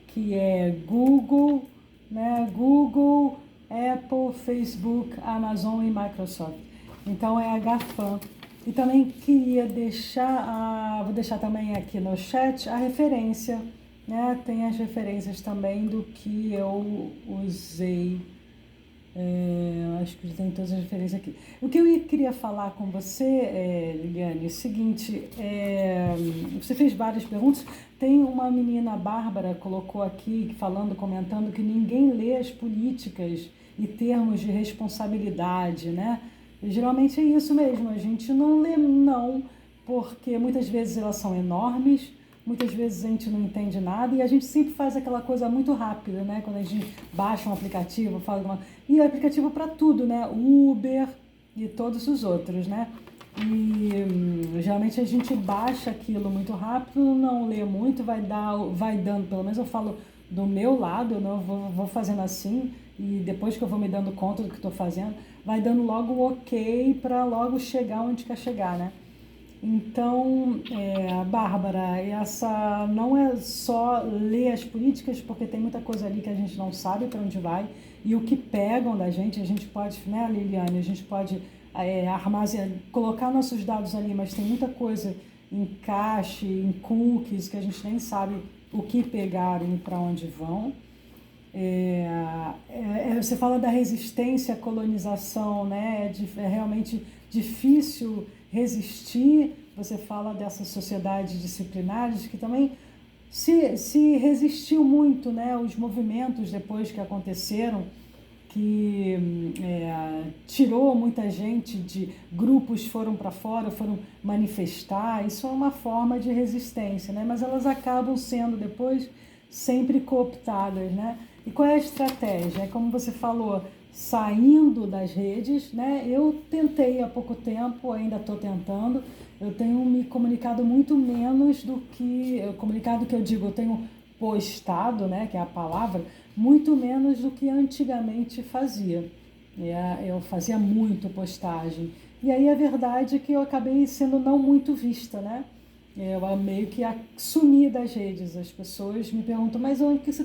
que é Google, né? Google, Apple, Facebook, Amazon e Microsoft. Então é a GAFAM. E também queria deixar, vou deixar também aqui no chat a referência, né? Tem as referências também do que eu usei. Acho que tem todas as referências aqui. O que eu queria falar com você, Liliane, é o seguinte, você fez várias perguntas. Tem uma menina, a Bárbara, colocou aqui, falando, comentando que ninguém lê as políticas e termos de responsabilidade, né? E geralmente é isso mesmo, a gente não lê não, porque muitas vezes elas são enormes, muitas vezes a gente não entende nada e a gente sempre faz aquela coisa muito rápida, né? Quando a gente baixa um aplicativo, e é aplicativo para tudo, né? Uber e todos os outros, né? E geralmente a gente baixa aquilo muito rápido, não lê muito, vai dando, pelo menos eu falo do meu lado, eu não vou fazendo assim, e depois que eu vou me dando conta do que estou fazendo, vai dando logo o ok para logo chegar onde quer chegar, né? Então, Bárbara, essa não é só ler as políticas, porque tem muita coisa ali que a gente não sabe para onde vai, e o que pegam da gente, a gente pode, né, Liliane, a gente pode armazenar, colocar nossos dados ali, mas tem muita coisa em cache, em cookies, que a gente nem sabe o que pegaram e para onde vão. Você fala da resistência à colonização, né? É realmente difícil resistir. Você fala dessas sociedades disciplinares que também se resistiu muito, né? Os movimentos depois que aconteceram, que tirou muita gente de grupos, foram para fora, foram manifestar. Isso é uma forma de resistência, né? Mas elas acabam sendo depois sempre cooptadas, né? E qual é a estratégia? É como você falou, saindo das redes, né? Eu tentei há pouco tempo, ainda estou tentando, eu tenho me comunicado muito menos do que, comunicado que eu digo, eu tenho postado, né, que é a palavra, muito menos do que antigamente fazia. Eu fazia muito postagem. E aí a verdade é que eu acabei sendo não muito vista, né? Eu meio que sumi das redes. As pessoas me perguntam, mas o que você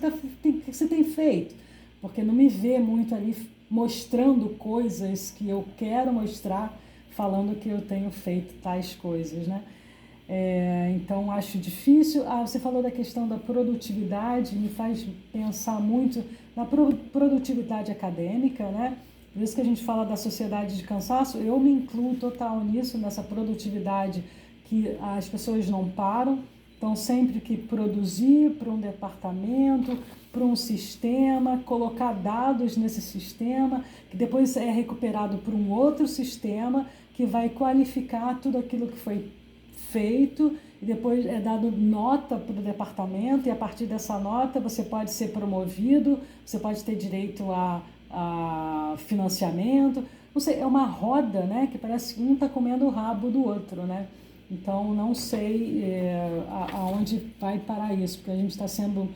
tem feito? Porque não me vê muito ali mostrando coisas que eu quero mostrar, falando que eu tenho feito tais coisas, né? Então acho difícil. Você falou da questão da produtividade, me faz pensar muito na produtividade acadêmica, né? Por isso que a gente fala da sociedade de cansaço, eu me incluo total nisso, nessa produtividade que as pessoas não param, então sempre que produzir para um departamento, para um sistema, colocar dados nesse sistema, que depois é recuperado por um outro sistema, que vai qualificar tudo aquilo que foi feito, e depois é dado nota para o departamento, e a partir dessa nota você pode ser promovido, você pode ter direito a financiamento. Não sei, é uma roda, né, que parece que um está comendo o rabo do outro, né? Então, não sei aonde vai parar isso, porque a gente está sendo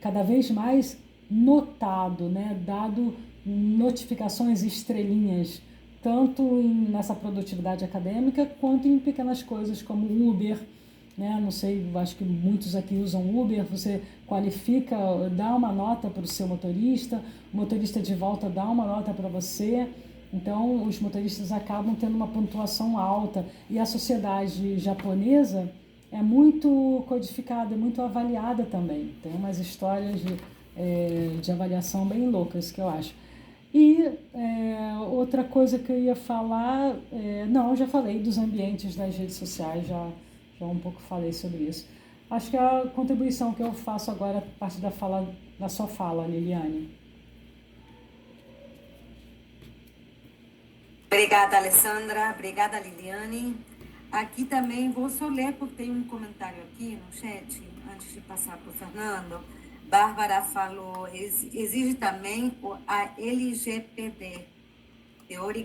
cada vez mais notado, né? Dado notificações, estrelinhas, tanto nessa produtividade acadêmica, quanto em pequenas coisas como Uber, né? Não sei, acho que muitos aqui usam Uber, você qualifica, dá uma nota para o seu motorista, o motorista de volta dá uma nota para você. Então, os motoristas acabam tendo uma pontuação alta, e a sociedade japonesa é muito codificada, muito avaliada também. Tem umas histórias de avaliação bem loucas, que eu acho. E outra coisa que eu ia falar, não, eu já falei dos ambientes das redes sociais, já um pouco falei sobre isso. Acho que é a contribuição que eu faço agora a partir da sua fala, Liliane. Obrigada, Alessandra. Obrigada, Liliane. Aqui também vou só ler, porque tem um comentário aqui no chat, antes de passar para o Fernando. Bárbara falou, exige também a LGPD,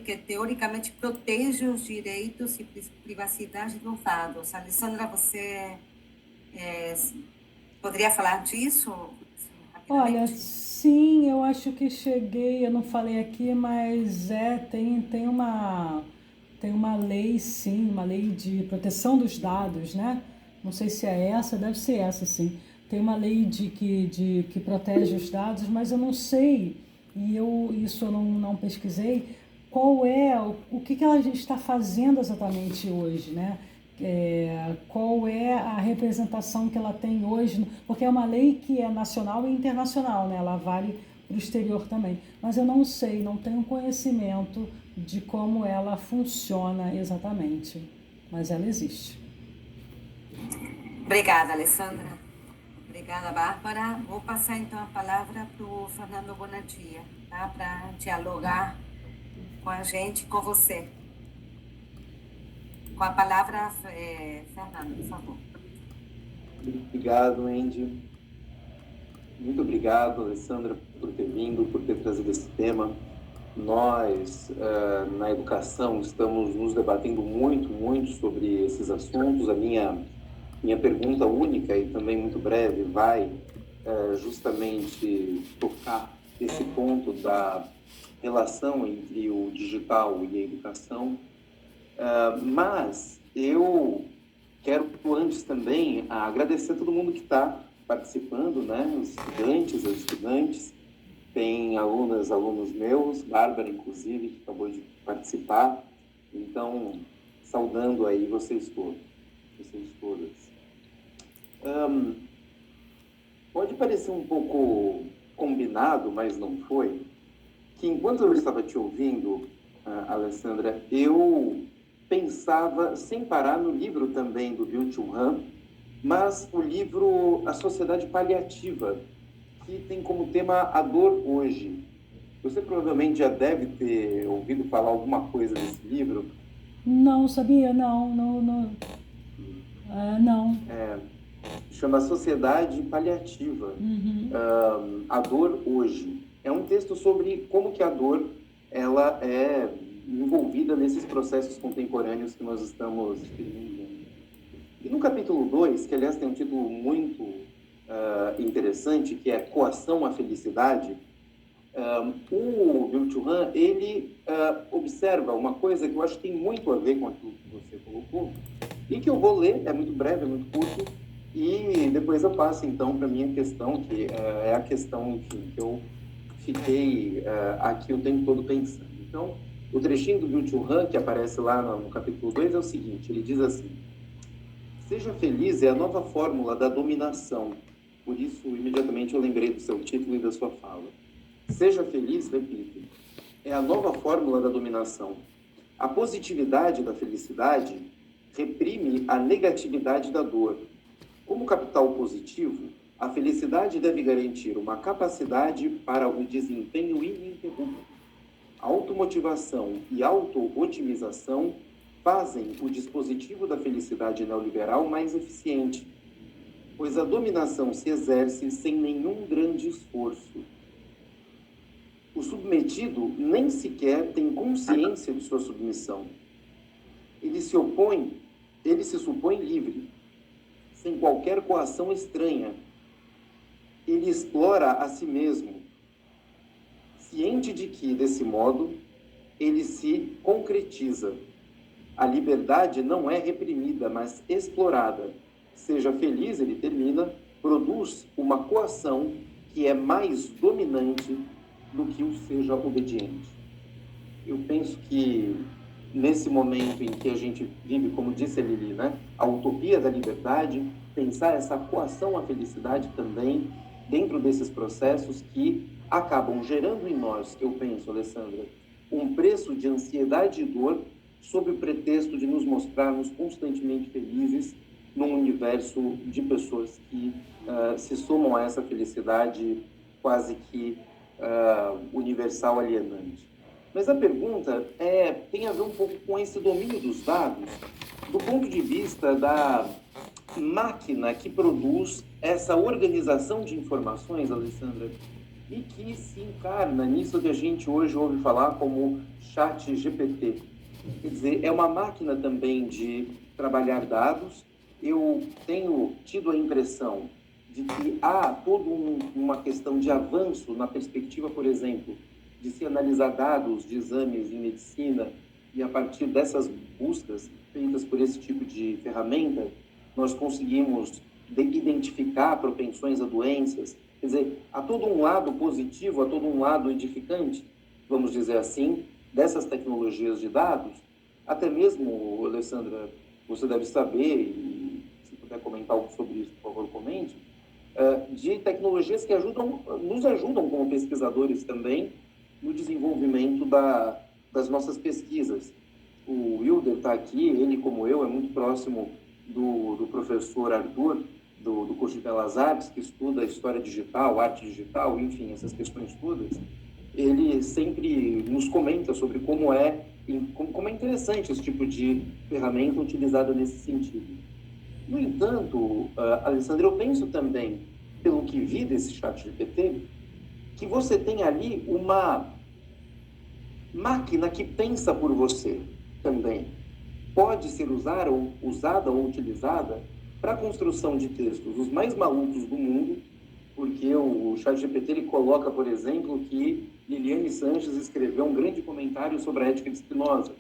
que teoricamente protege os direitos e privacidade dos dados. Alessandra, você poderia falar disso? Olha, sim, eu acho que cheguei, eu não falei aqui, mas tem uma lei, sim, uma lei de proteção dos dados, né? Não sei se é essa, deve ser essa, sim. Tem uma lei que protege os dados, mas eu não sei, isso eu não pesquisei, qual é, o que ela está fazendo exatamente hoje, né? Qual é a representação que ela tem hoje, porque é uma lei que é nacional e internacional, né? Ela vale para o exterior também, mas eu não sei, não tenho conhecimento de como ela funciona exatamente, mas ela existe. Obrigada, Alessandra. Obrigada, Bárbara. Vou passar então a palavra para o Fernando Bonadia, tá? Para dialogar com a gente, com você. Com a palavra, Fernando, por favor. Obrigado, Andy. Muito obrigado, Alessandra, por ter vindo, por ter trazido esse tema. Nós, na educação, estamos nos debatendo muito sobre esses assuntos. A minha pergunta única e também muito breve vai justamente tocar esse ponto da relação entre o digital e a educação. Mas eu quero antes também agradecer a todo mundo que está participando, né? Os estudantes, as estudantes, tem alunos meus, Bárbara, inclusive, que acabou de participar. Então, saudando aí vocês todos, vocês todas. Pode parecer um pouco combinado, mas não foi, que enquanto eu estava te ouvindo, Alessandra, eu pensava sem parar no livro também do Byung-Chul Han, mas o livro A Sociedade Paliativa, que tem como tema a dor hoje. Você provavelmente já deve ter ouvido falar alguma coisa desse livro. Não, sabia? Não. Não. Chama Sociedade Paliativa, a dor hoje. É um texto sobre como que a dor ela é envolvida nesses processos contemporâneos que nós estamos vivendo. E no capítulo 2, que aliás tem um título muito interessante, que é Coação à Felicidade, o Byung-Chul Han, ele observa uma coisa que eu acho que tem muito a ver com aquilo que você colocou, e que eu vou ler, é muito breve, é muito curto, e depois eu passo então para a minha questão, que é a questão, enfim, que eu fiquei aqui o tempo todo pensando. Então, o trechinho do Byung-Chul Han, que aparece lá no capítulo 2, é o seguinte, ele diz assim: seja feliz é a nova fórmula da dominação. Por isso, imediatamente eu lembrei do seu título e da sua fala. Seja feliz, repito, é a nova fórmula da dominação. A positividade da felicidade reprime a negatividade da dor. Como capital positivo, a felicidade deve garantir uma capacidade para o desempenho ininterrupto. A automotivação e auto-otimização fazem o dispositivo da felicidade neoliberal mais eficiente, pois a dominação se exerce sem nenhum grande esforço. O submetido nem sequer tem consciência de sua submissão. Ele se supõe livre, sem qualquer coação estranha. Ele explora a si mesmo, ciente de que, desse modo, ele se concretiza. A liberdade não é reprimida, mas explorada. Seja feliz, ele termina, produz uma coação que é mais dominante do que o seja obediente. Eu penso que, nesse momento em que a gente vive, como disse a Lili, né, a utopia da liberdade, pensar essa coação à felicidade também, dentro desses processos que acabam gerando em nós, eu penso, Alessandra, um preço de ansiedade e dor sob o pretexto de nos mostrarmos constantemente felizes num universo de pessoas que se somam a essa felicidade quase que universal alienante. Mas a pergunta tem a ver um pouco com esse domínio dos dados, do ponto de vista da máquina que produz essa organização de informações, Alessandra, e que se encarna nisso que a gente hoje ouve falar como chat GPT. Quer dizer, é uma máquina também de trabalhar dados. Eu tenho tido a impressão de que há toda uma questão de avanço na perspectiva, por exemplo, de se analisar dados de exames em medicina e a partir dessas buscas feitas por esse tipo de ferramenta, nós conseguimos identificar propensões a doenças. Quer dizer, há todo um lado positivo, há todo um lado edificante, vamos dizer assim, dessas tecnologias de dados, até mesmo, Alessandra, você deve saber, e se puder comentar algo sobre isso, por favor, comente, de tecnologias que nos ajudam como pesquisadores também no desenvolvimento das nossas pesquisas. O Wilder está aqui, ele, como eu, é muito próximo do professor Arthur, do curso de Belas Artes, que estuda história digital, arte digital, enfim, essas questões todas. Ele sempre nos comenta sobre como é interessante esse tipo de ferramenta utilizada nesse sentido. No entanto, Alessandra, eu penso também, pelo que vi desse ChatGPT, que você tem ali uma máquina que pensa por você também. Pode ser usada ou utilizada para a construção de textos os mais malucos do mundo, porque o ChatGPT ele coloca, por exemplo, que Liliane Sanches escreveu um grande comentário sobre a ética de Spinoza.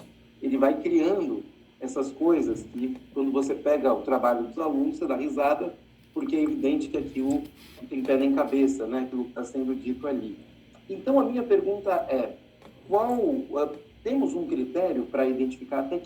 Ele vai criando essas coisas que, quando você pega o trabalho dos alunos, você dá risada, porque é evidente que aquilo tem pé nem cabeça, né? Aquilo que está sendo dito ali. Então, a minha pergunta é, temos um critério para identificar até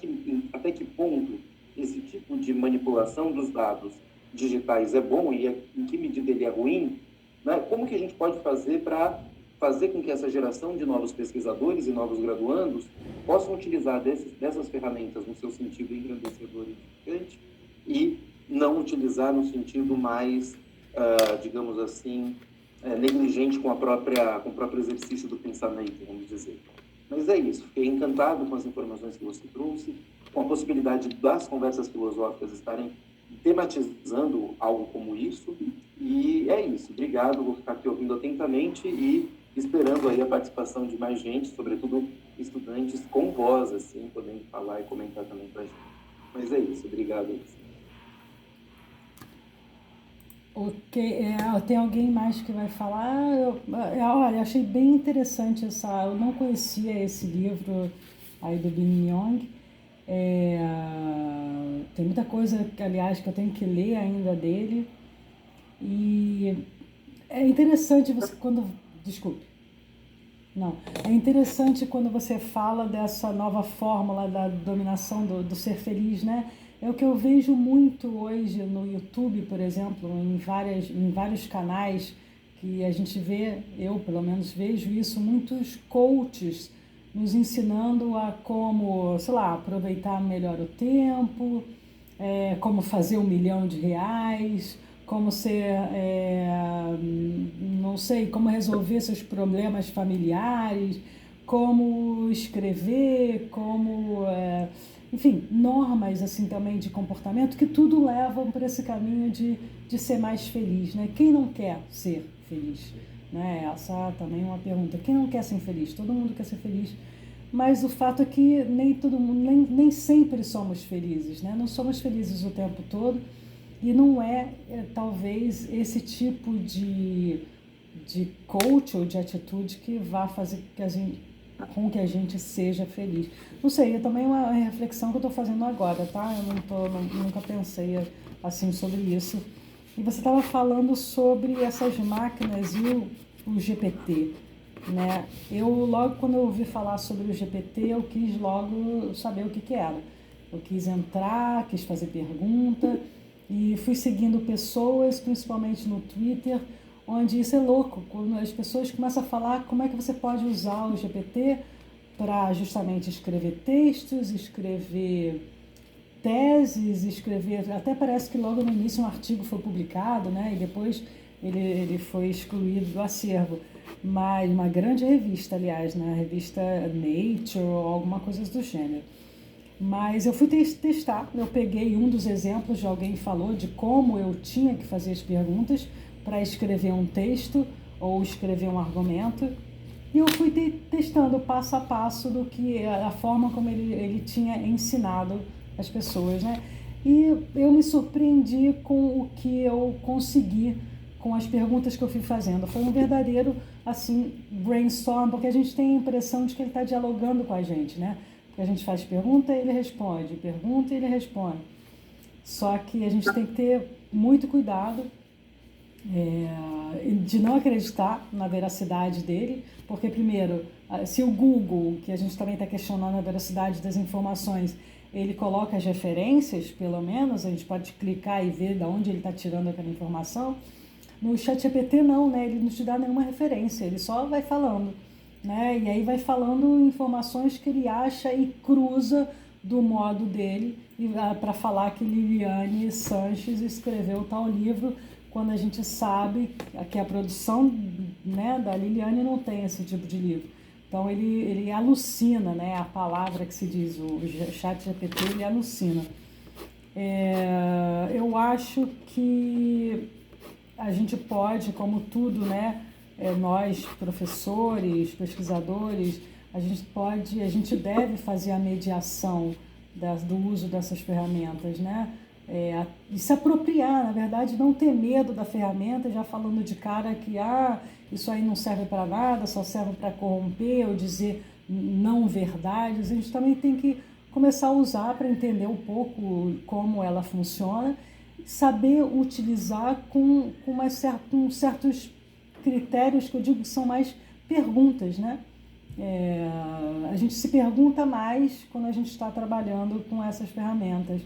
que ponto esse tipo de manipulação dos dados digitais é bom e em que medida ele é ruim? Né? Como que a gente pode fazer para fazer com que essa geração de novos pesquisadores e novos graduandos possam utilizar dessas ferramentas no seu sentido engrandecedor e edificante e não utilizar no sentido mais, digamos assim, negligente com o próprio exercício do pensamento, vamos dizer. Mas é isso, fiquei encantado com as informações que você trouxe, com a possibilidade das conversas filosóficas estarem tematizando algo como isso, e é isso. Obrigado, vou ficar aqui ouvindo atentamente e esperando aí a participação de mais gente, sobretudo estudantes com voz, assim, podendo falar e comentar também para a gente. Mas é isso, obrigado. Ok, tem alguém mais que vai falar? Olha, achei bem interessante eu não conhecia esse livro aí do Bin Myung. Tem muita coisa, aliás, que eu tenho que ler ainda dele. E é interessante você Desculpe. Não. É interessante quando você fala dessa nova fórmula da dominação do ser feliz, né? É o que eu vejo muito hoje no YouTube, por exemplo, em vários canais que a gente vê, eu pelo menos vejo isso, muitos coaches nos ensinando a como, sei lá, aproveitar melhor o tempo, como fazer R$1 milhão, como não sei, como resolver seus problemas familiares, como escrever, enfim, normas assim também de comportamento que tudo levam para esse caminho de ser mais feliz, né? Quem não quer ser feliz? Né? Essa também é uma pergunta. Quem não quer ser feliz? Todo mundo quer ser feliz. Mas o fato é que nem todo mundo, nem sempre somos felizes, né? Não somos felizes o tempo todo. E não talvez, esse tipo de coach ou de atitude que vá fazer com que a gente seja feliz. Não sei, é também uma reflexão que eu estou fazendo agora, tá? Eu nunca pensei assim sobre isso. E você estava falando sobre essas máquinas e o GPT, né? Logo quando eu ouvi falar sobre o GPT, eu quis logo saber o que era. Eu quis entrar, quis fazer pergunta e fui seguindo pessoas, principalmente no Twitter, onde isso é louco, quando as pessoas começam a falar como é que você pode usar o GPT para justamente escrever textos, escrever teses, até parece que logo no início um artigo foi publicado, né? E depois ele foi excluído do acervo. Mas uma grande revista, aliás, né? A revista Nature ou alguma coisa do gênero. Mas eu fui testar, eu peguei um dos exemplos de alguém que falou de como eu tinha que fazer as perguntas para escrever um texto ou escrever um argumento. E eu fui testando passo a passo a forma como ele tinha ensinado as pessoas, né? E eu me surpreendi com o que eu consegui com as perguntas que eu fui fazendo. Foi um verdadeiro, assim, brainstorm, porque a gente tem a impressão de que ele está dialogando com a gente, né? Porque a gente faz pergunta e ele responde, pergunta e ele responde. Só que a gente tem que ter muito cuidado de não acreditar na veracidade dele, porque, primeiro, se o Google, que a gente também está questionando a veracidade das informações, ele coloca as referências, pelo menos, a gente pode clicar e ver de onde ele está tirando aquela informação. No ChatGPT não, né? Ele não te dá nenhuma referência, ele só vai falando, né? E aí vai falando informações que ele acha e cruza do modo dele para falar que Liliane Sanches escreveu tal livro, quando a gente sabe que a produção, né, da Liliane não tem esse tipo de livro. Então ele alucina, né, a palavra que se diz, o ChatGPT, ele alucina. Eu acho que a gente pode, como tudo, né, nós professores, pesquisadores, a gente deve fazer a mediação do uso dessas ferramentas, né? E se apropriar, na verdade, não ter medo da ferramenta, já falando de cara que isso aí não serve para nada, só serve para corromper ou dizer não verdades. A gente também tem que começar a usar para entender um pouco como ela funciona, saber utilizar com certos critérios que eu digo que são mais perguntas, né? A gente se pergunta mais quando a gente está trabalhando com essas ferramentas.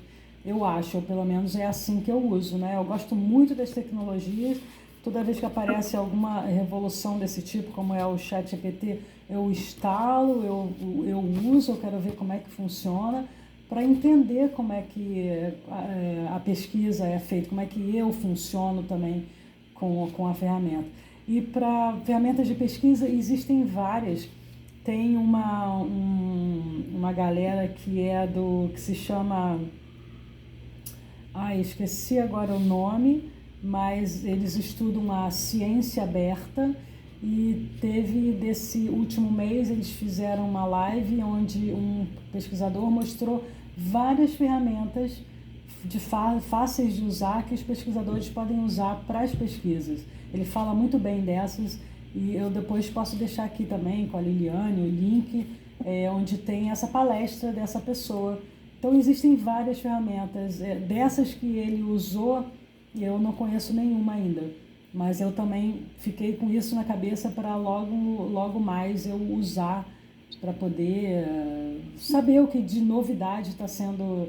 Eu acho, ou pelo menos é assim que eu uso, né? Eu gosto muito das tecnologias. Toda vez que aparece alguma revolução desse tipo, como é o ChatGPT, eu instalo, eu uso, eu quero ver como é que funciona, para entender como é que a pesquisa é feita, como é que eu funciono também com a ferramenta. E para ferramentas de pesquisa existem várias. Tem uma galera que se chama... esqueci agora o nome, mas eles estudam a ciência aberta, e desse último mês, eles fizeram uma live onde um pesquisador mostrou várias ferramentas fáceis de usar que os pesquisadores podem usar para as pesquisas. Ele fala muito bem dessas, e eu depois posso deixar aqui também com a Liliane o link onde tem essa palestra dessa pessoa. Então existem várias ferramentas, dessas que ele usou, eu não conheço nenhuma ainda, mas eu também fiquei com isso na cabeça para logo mais eu usar, para poder saber o que de novidade está sendo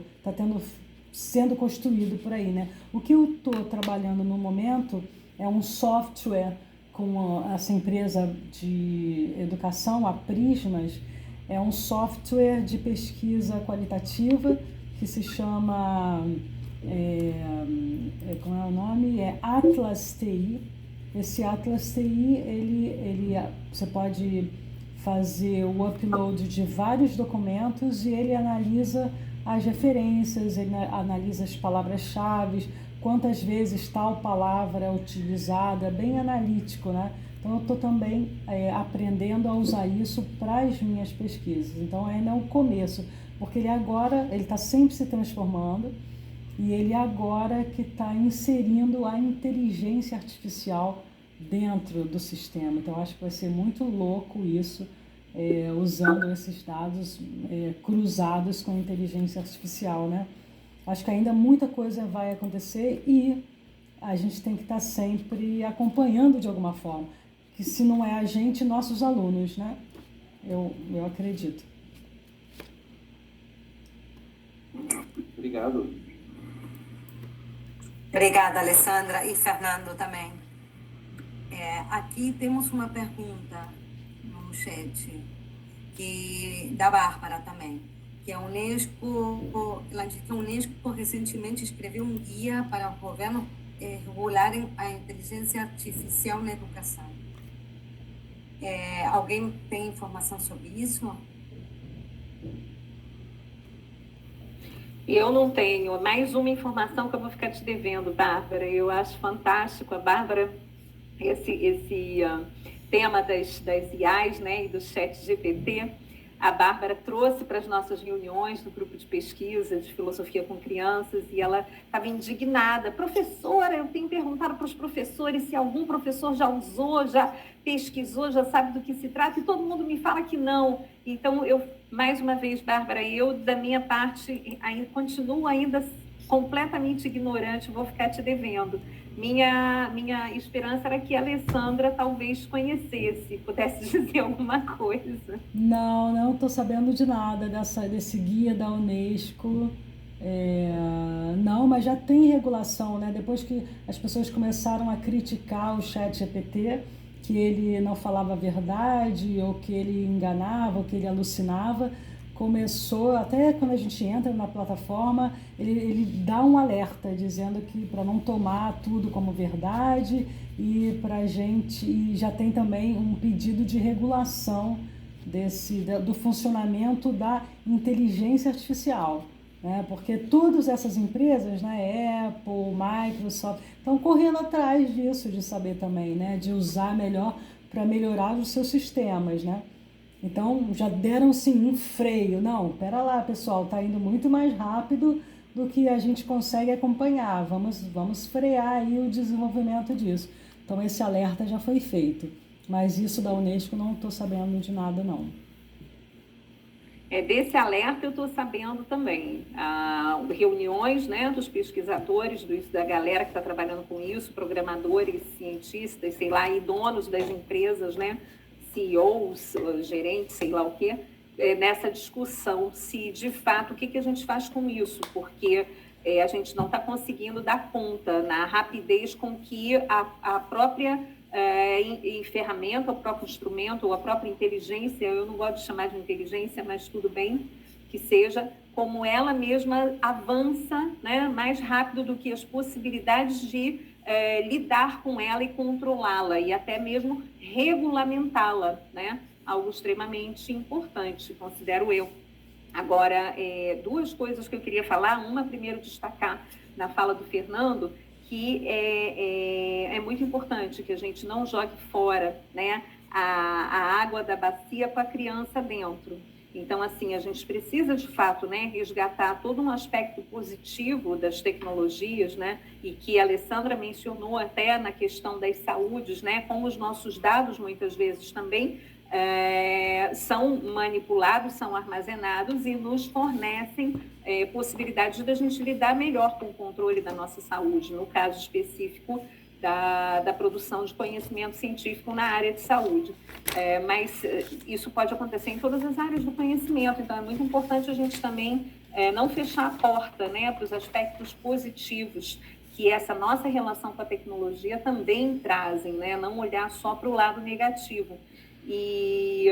construído por aí, né? O que eu estou trabalhando no momento é um software com essa empresa de educação, a Prismas. É um software de pesquisa qualitativa que se chama, como é o nome? É Atlas TI. Esse Atlas TI, você pode fazer o upload de vários documentos e ele analisa as referências, ele analisa as palavras-chave, quantas vezes tal palavra é utilizada, bem analítico, né? Então eu estou também aprendendo a usar isso para as minhas pesquisas. Então ainda é o começo, porque ele está sempre se transformando, e ele agora que está inserindo a inteligência artificial dentro do sistema. Então acho que vai ser muito louco isso, usando esses dados cruzados com inteligência artificial, né? Acho que ainda muita coisa vai acontecer e a gente tem que estar sempre acompanhando de alguma forma, que se não é a gente, nossos alunos, né? Eu acredito. Obrigado. Obrigada, Alessandra, e Fernando também. Aqui temos uma pergunta no chat, da Bárbara também, que a Unesco, ela diz que a Unesco recentemente escreveu um guia para o governo regular a inteligência artificial na educação. Alguém tem informação sobre isso? Eu não tenho. Mais uma informação que eu vou ficar te devendo, Bárbara. Eu acho fantástico. A Bárbara, esse tema das IAs, né, e do ChatGPT, a Bárbara trouxe para as nossas reuniões do grupo de pesquisa de filosofia com crianças, e ela estava indignada. Professora, eu tenho perguntado para os professores se algum professor já usou, já pesquisou, já sabe do que se trata, e todo mundo me fala que não. Então, mais uma vez, Bárbara, da minha parte, continuo ainda completamente ignorante, vou ficar te devendo. Minha esperança era que a Alessandra talvez conhecesse, pudesse dizer alguma coisa. Não estou sabendo de nada desse guia da Unesco. Não, mas já tem regulação, né? Depois que as pessoas começaram a criticar o ChatGPT, que ele não falava a verdade, ou que ele enganava, ou que ele alucinava, começou, até quando a gente entra na plataforma, ele dá um alerta dizendo que para não tomar tudo como verdade, e já tem também um pedido de regulação do funcionamento da inteligência artificial, né? Porque todas essas empresas, né, Apple, Microsoft, estão correndo atrás disso, de saber também, né, de usar melhor para melhorar os seus sistemas, né? Então já deram sim um freio. Não, pera lá, pessoal, está indo muito mais rápido do que a gente consegue acompanhar. Vamos frear aí o desenvolvimento disso. Então esse alerta já foi feito. Mas isso da Unesco não estou sabendo de nada, não. Desse alerta eu estou sabendo também. Reuniões, né, dos pesquisadores, da galera que está trabalhando com isso, programadores, cientistas, sei lá, e donos das empresas, né, CEOs, gerentes, sei lá o quê, nessa discussão se, de fato, o que a gente faz com isso, porque a gente não está conseguindo dar conta na rapidez com que a própria em ferramenta, o próprio instrumento, ou a própria inteligência, eu não gosto de chamar de inteligência, mas tudo bem que seja, como ela mesma avança, né, mais rápido do que as possibilidades de lidar com ela e controlá-la, e até mesmo regulamentá-la, né? Algo extremamente importante, considero eu. Agora, duas coisas que eu queria falar. Uma, primeiro, destacar na fala do Fernando, que é muito importante que a gente não jogue fora, né, a água da bacia com a criança dentro. Então, assim, a gente precisa, de fato, né, resgatar todo um aspecto positivo das tecnologias, né, e que a Alessandra mencionou até na questão das saúdes, né, como os nossos dados, muitas vezes, também são manipulados, são armazenados e nos fornecem possibilidades da gente lidar melhor com o controle da nossa saúde, no caso específico da produção de conhecimento científico na área de saúde. Mas isso pode acontecer em todas as áreas do conhecimento, então é muito importante a gente também não fechar a porta, né, para os aspectos positivos que essa nossa relação com a tecnologia também trazem, né, não olhar só para o lado negativo. E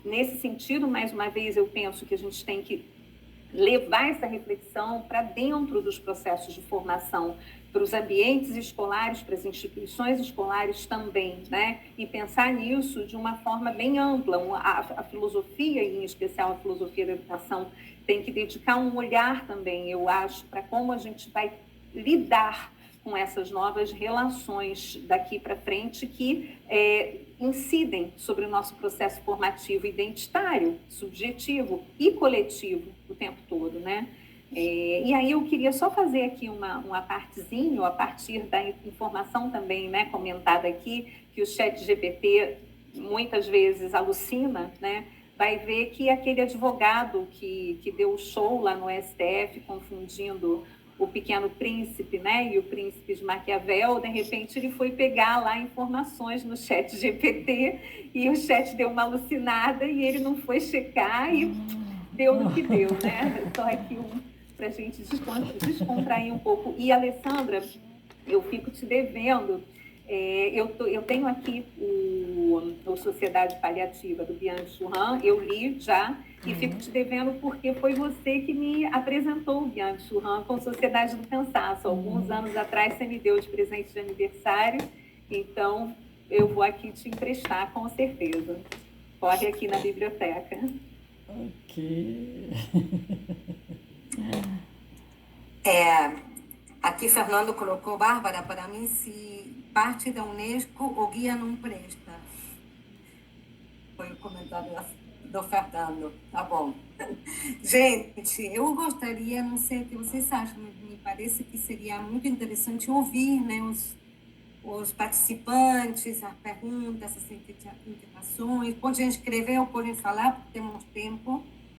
nesse sentido, mais uma vez, eu penso que a gente tem que levar essa reflexão para dentro dos processos de formação, para os ambientes escolares, para as instituições escolares também, né? E pensar nisso de uma forma bem ampla. A filosofia, e em especial a filosofia da educação, tem que dedicar um olhar também, eu acho, para como a gente vai lidar com essas novas relações daqui para frente que incidem sobre o nosso processo formativo identitário, subjetivo e coletivo o tempo todo, né? E aí eu queria só fazer aqui uma partezinho, a partir da informação também, né, comentada aqui, que o ChatGPT muitas vezes alucina, né? Vai ver que aquele advogado que deu o show lá no STF, confundindo o Pequeno Príncipe, né, e o Príncipe de Maquiavel, de repente ele foi pegar lá informações no ChatGPT e o chat deu uma alucinada e ele não foi checar e deu no que deu, né? Só aqui para a gente descontrair um pouco. E, Alessandra, eu fico te devendo, eu tenho aqui o Sociedade Paliativa do Byung-Chul Han, eu li já, e fico te devendo porque foi você que me apresentou o Byung-Chul Han com Sociedade do Cansaço. Alguns anos atrás você me deu de presente de aniversário, então eu vou aqui te emprestar com certeza. Corre aqui na biblioteca. Ok. Aqui Fernando colocou, Bárbara, para mim, se parte da Unesco, o guia não presta. Foi o comentário do Fernando. Tá bom. Gente, eu gostaria, não sei o que vocês acham, mas me parece que seria muito interessante ouvir, né, os participantes, as perguntas, as interações. Podem escrever ou podem falar, porque temos tempo.